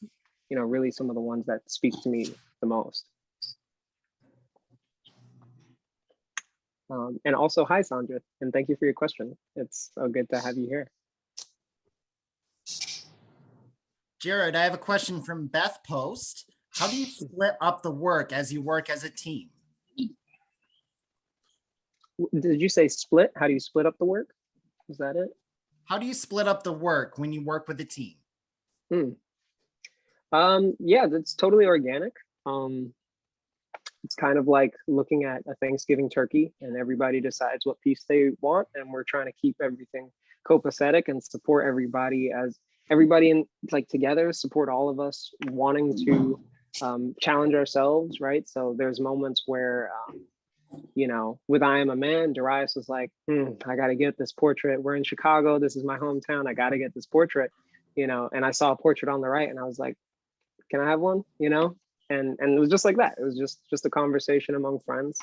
A: you know, really some of the ones that speak to me the most. And also, hi, Sandra, and thank you for your question. It's so good to have you here.
D: Jared, I have a question from Beth Post. How do you split up the work as you work as a team?
A: Did you say split? How do you split up the work? Is that it?
D: How do you split up the work when you work with a team?
A: Yeah, that's totally organic. It's kind of like looking at a Thanksgiving turkey and everybody decides what piece they want, and we're trying to keep everything copacetic and support everybody as everybody in like together, support all of us wanting to challenge ourselves, right? So there's moments where you know, with I Am a Man, Darius was like, I got to get this portrait. We're in Chicago. This is my hometown. I got to get this portrait, you know, and I saw a portrait on the right and I was like, can I have one, you know? And it was just like that. It was just a conversation among friends.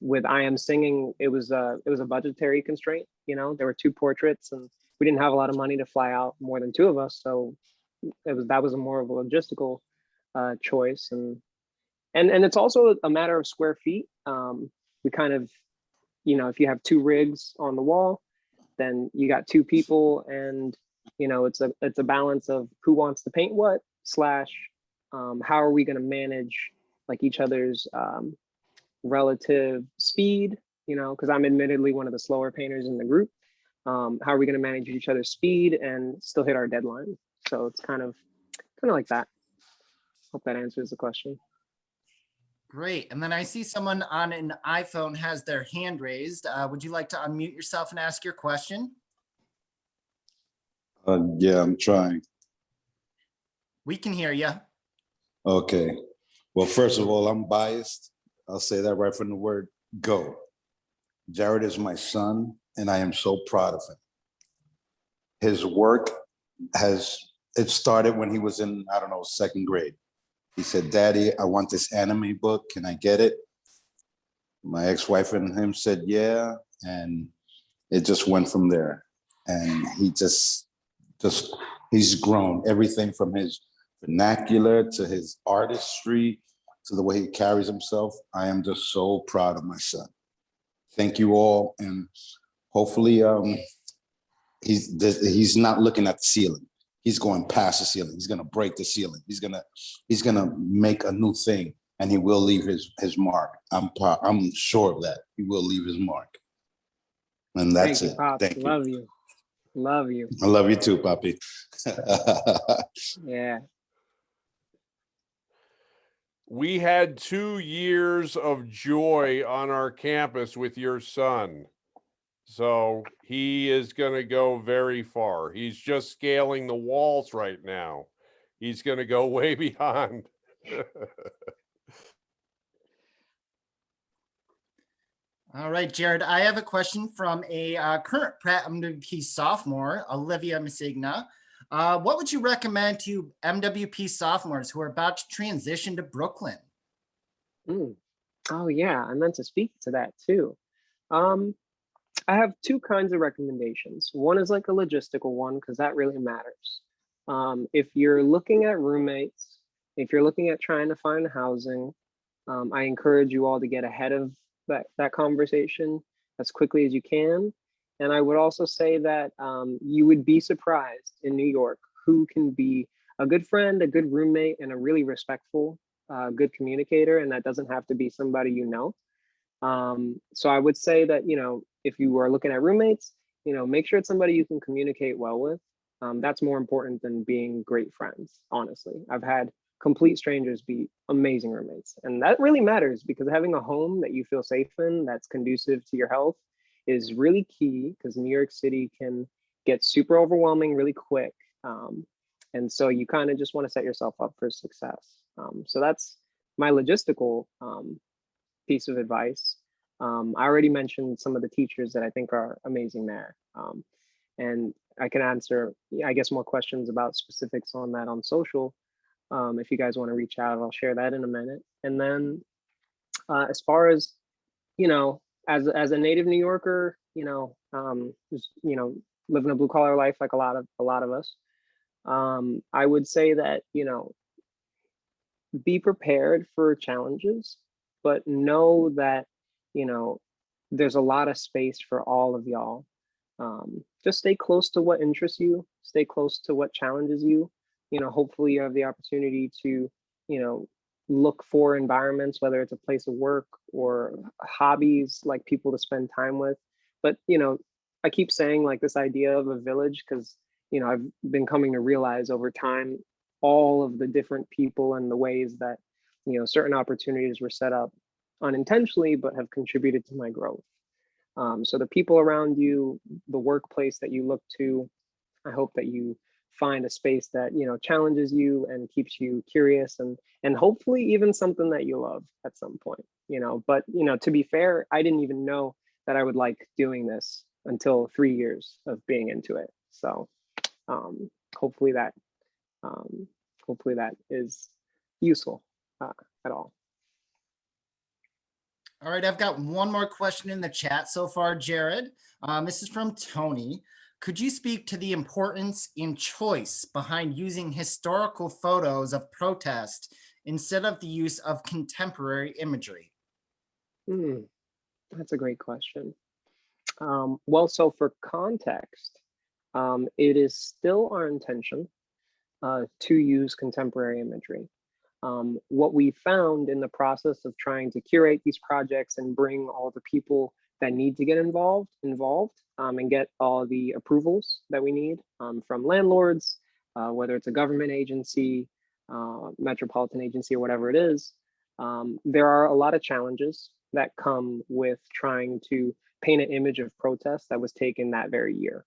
A: With I Am Singing, it was a budgetary constraint, you know, there were 2 portraits and we didn't have a lot of money to fly out more than 2 of us. So that was a more of a logistical choice. And it's also a matter of square feet. We kind of, you know, if you have 2 rigs on the wall, then you got 2 people, and you know it's a balance of who wants to paint what / how are we going to manage like each other's relative speed, you know, because I'm admittedly one of the slower painters in the group. How are we going to manage each other's speed and still hit our deadline? So it's kind of like that. Hope that answers the question.
D: Great. And then I see someone on an iPhone has their hand raised. Would you like to unmute yourself and ask your question?
F: Yeah, I'm trying.
D: We can hear you.
F: Okay. Well, first of all, I'm biased. I'll say that right from the word go. Jared is my son, and I am so proud of him. His work it started when he was in, I don't know, 2nd grade. He said, Daddy, I want this anime book. Can I get it? My ex-wife and him said, yeah. And it just went from there. And he he's grown everything from his vernacular to his artistry to the way he carries himself. I am just so proud of my son. Thank you all. And hopefully he's not looking at the ceiling. He's going past the ceiling. He's going to break the ceiling. He's going to make a new thing, and he will leave his mark. I'm sure of that. He will leave his mark. And that's it. Thank you.
A: Love you. Love you.
F: I love you too, Papi.
A: Yeah.
C: We had 2 years of joy on our campus with your son. So he is going to go very far. He's just scaling the walls right now. He's going to go way beyond.
D: All right, Jared, I have a question from a current PrattMWP sophomore, Olivia Masigna. What would you recommend to MWP sophomores who are about to transition to Brooklyn?
A: Mm. Oh yeah, I meant to speak to that too. Um, I have two kinds of recommendations. One is like a logistical one because that really matters. If you're looking at roommates, if you're looking at trying to find housing, I encourage you all to get ahead of that conversation as quickly as you can. And I would also say that you would be surprised in New York who can be a good friend, a good roommate, and a really respectful, good communicator. And that doesn't have to be somebody you know. So I would say that, if you are looking at roommates, make sure it's somebody you can communicate well with. That's more important than being great friends, honestly. I've had complete strangers be amazing roommates. And that really matters because having a home that you feel safe in, that's conducive to your health, is really key because New York City can get super overwhelming really quick. And so you kind of just want to set yourself up for success. So that's my logistical piece of advice. I already mentioned some of the teachers that I think are amazing there. And I can answer, I guess, more questions about specifics on that on social. If you guys want to reach out, I'll share that in a minute. And then as far as, as a native New Yorker, just, living a blue collar life like a lot of us, I would say that, be prepared for challenges, but know that, there's a lot of space for all of y'all. Just stay close to what interests you, stay close to what challenges you. Hopefully you have the opportunity to, look for environments, whether it's a place of work or hobbies, like people to spend time with. But, I keep saying like this idea of a village because, I've been coming to realize over time all of the different people and the ways that, certain opportunities were set up unintentionally, but have contributed to my growth. So the people around you, the workplace that you look to, I hope that you find a space that, challenges you and keeps you curious and hopefully even something that you love at some point, but, to be fair, I didn't even know that I would like doing this until 3 years of being into it. So hopefully that is useful at all.
D: All right, I've got one more question in the chat so far, Jared. This is from Tony. Could you speak to the importance in choice behind using historical photos of protest instead of the use of contemporary imagery?
A: That's a great question. Well, so for context, it is still our intention to use contemporary imagery. What we found in the process of trying to curate these projects and bring all the people that need to get involved, and get all the approvals that we need from landlords, whether it's a government agency, metropolitan agency, or whatever it is. There are a lot of challenges that come with trying to paint an image of protest that was taken that very year.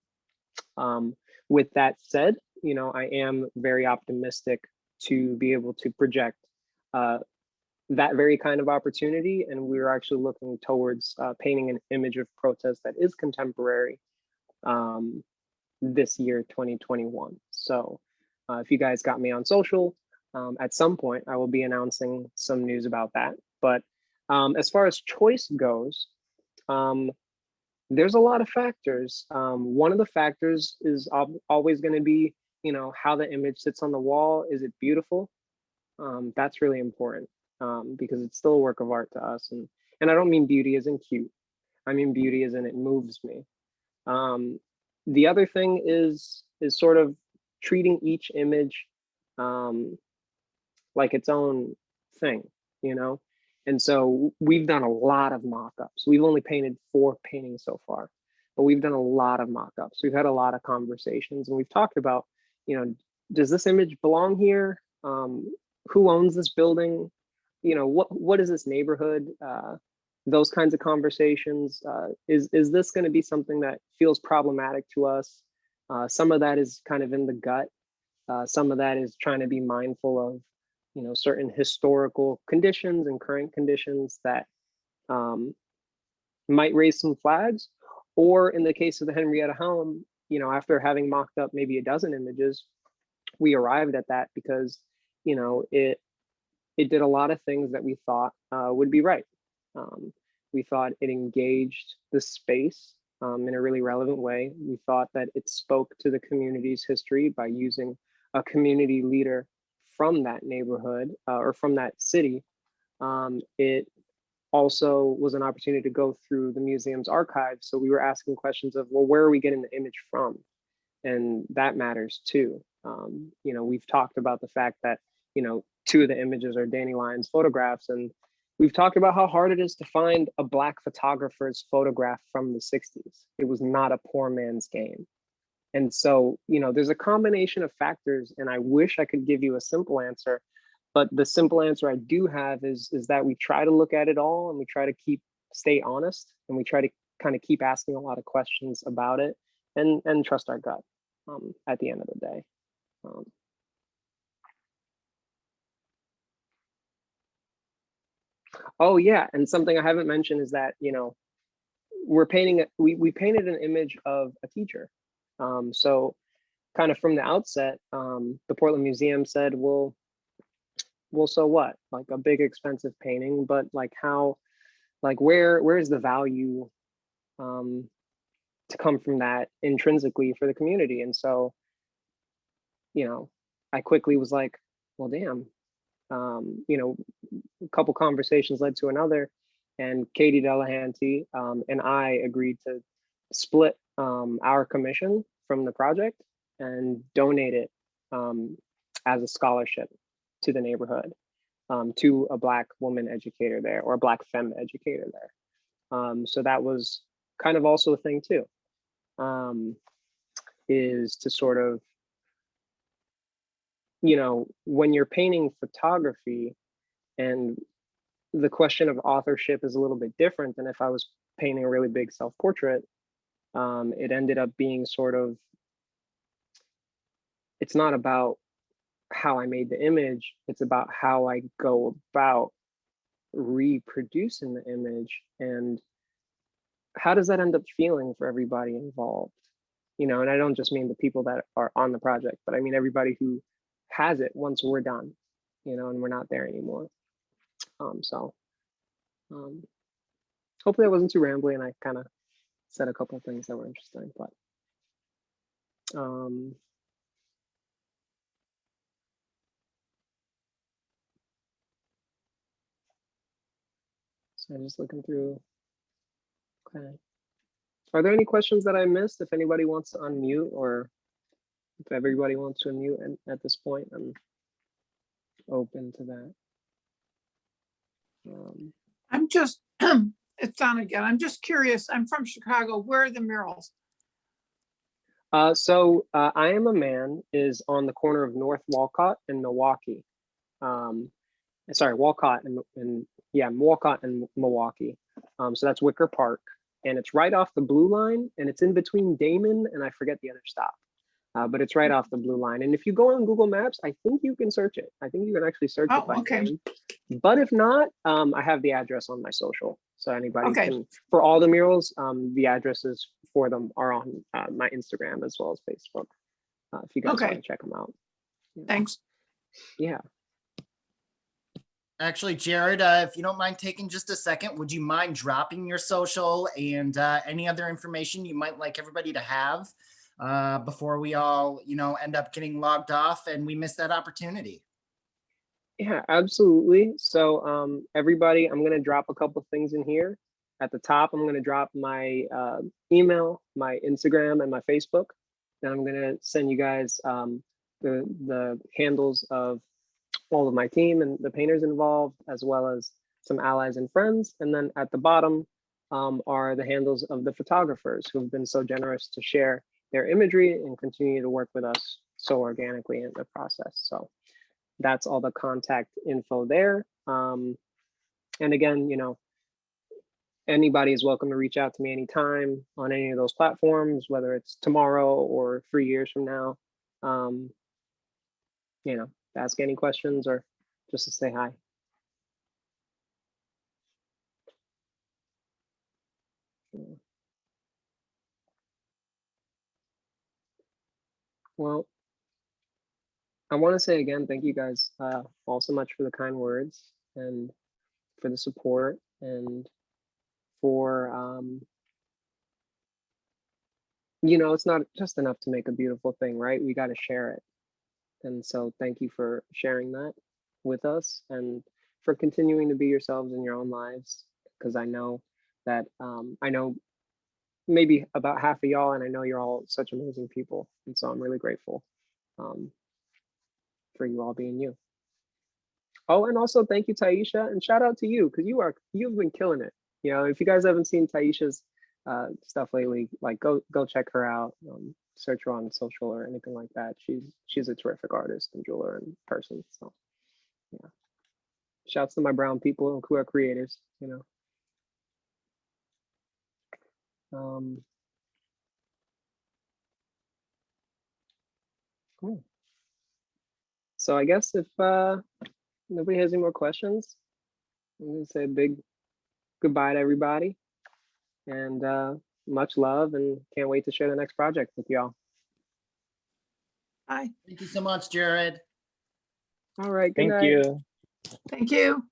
A: With that said, I am very optimistic to be able to project that very kind of opportunity. And we're actually looking towards painting an image of protest that is contemporary this year, 2021. So if you guys got me on social, at some point I will be announcing some news about that. But as far as choice goes, there's a lot of factors. One of the factors is always going to be, how the image sits on the wall. Is it beautiful? That's really important because it's still a work of art to us. And I don't mean beauty as in cute. I mean beauty as in it moves me. The other thing is sort of treating each image like its own thing, And so we've done a lot of mock-ups. We've only painted 4 paintings so far, but we've done a lot of mock-ups. We've had a lot of conversations and we've talked about, does this image belong here? Who owns this building? What is this neighborhood? Those kinds of conversations. Is this going to be something that feels problematic to us? Some of that is kind of in the gut. Some of that is trying to be mindful of, certain historical conditions and current conditions that might raise some flags. Or in the case of the Henrietta home, after having mocked up maybe a dozen images, we arrived at that because, you know, it did a lot of things that we thought would be right. We thought it engaged the space in a really relevant way. We thought that it spoke to the community's history by using a community leader from that neighborhood or from that city. It also was an opportunity to go through the museum's archives. So we were asking questions of, well, where are we getting the image from? And that matters too. You know, we've talked about the fact that, you know, 2 of the images are Danny Lyon's photographs, and we've talked about how hard it is to find a Black photographer's photograph from the 60s. It was not a poor man's game. And so, you know, there's a combination of factors, and I wish I could give you a simple answer, but the simple answer I do have is that we try to look at it all, and we try to stay honest, and we try to kind of keep asking a lot of questions about it, and trust our gut at the end of the day. Oh yeah, and something I haven't mentioned is that, you know, we painted an image of a teacher. So kind of from the outset, the Portland Museum said, well, so what? Like a big expensive painting, but like how, like where is the value to come from that intrinsically for the community? And so, you know, I quickly was like, well, damn, you know, a couple conversations led to another, and Katie Delahanty and I agreed to split our commission from the project and donate it as a scholarship to the neighborhood, to a Black woman educator there, or a Black femme educator there. So that was kind of also a thing too, is to sort of, you know, when you're painting photography, and the question of authorship is a little bit different than if I was painting a really big self-portrait. It ended up being sort of, it's not about how I made the image, it's about how I go about reproducing the image, and how does that end up feeling for everybody involved? You know, and I don't just mean the people that are on the project, but I mean everybody who has it once we're done, you know, and we're not there anymore. So hopefully I wasn't too rambly, and I kind of said a couple of things that were interesting, but so I'm just looking through. Okay. Are there any questions that I missed? If anybody wants to unmute, or if everybody wants to unmute at this point, I'm open to that.
B: I'm just, it's Donna again. I'm just curious. I'm from Chicago. Where are the murals?
A: So I Am a Man is on the corner of North Walcott and Milwaukee. Sorry, Walcott and yeah, Walcott and Milwaukee. So that's Wicker Park, and it's right off the Blue Line, and it's in between Damon and I forget the other stop. But it's right off the Blue Line. And if you go on Google Maps, I think you can search it. I think you can actually search it by name. But if not, I have the address on my social. So anybody can, for all the murals, the addresses for them are on my Instagram as well as Facebook. If you guys want to check them out. Yeah.
B: Thanks.
A: Yeah.
D: Actually, Jared, if you don't mind taking just a second, would you mind dropping your social and any other information you might like everybody to have before we all, you know, end up getting logged off and we miss that opportunity?
A: Yeah, absolutely. So everybody, I'm going to drop a couple things in here. At the top, I'm going to drop my email, my Instagram, and my Facebook. Then I'm going to send you guys the handles of all of my team and the painters involved, as well as some allies and friends. And then at the bottom are the handles of the photographers who have been so generous to share their imagery and continue to work with us so organically in the process. So that's all the contact info there. And again, you know, anybody is welcome to reach out to me anytime on any of those platforms, whether it's tomorrow or 3 years from now. You know, to ask any questions or just to say hi. Well, I want to say again, thank you guys all so much for the kind words and for the support and for, you know, it's not just enough to make a beautiful thing, right? We got to share it. And so thank you for sharing that with us and for continuing to be yourselves in your own lives. Because I know that, I know maybe about half of y'all, and I know you're all such amazing people. And so I'm really grateful for you all being you. Oh, and also thank you, Taisha, and shout out to you, because you've been killing it. You know, if you guys haven't seen Taisha's stuff lately, like go check her out. Search her on social or anything like that. She's a terrific artist and jeweler in person. So yeah. Shouts to my brown people who are creators, you know. Cool. So I guess if nobody has any more questions, I'm gonna say a big goodbye to everybody and much love, and can't wait to share the next project with y'all.
B: Bye.
D: Thank you so much, Jared.
A: All right, good
G: Thank
A: night.
G: you.
B: Thank you.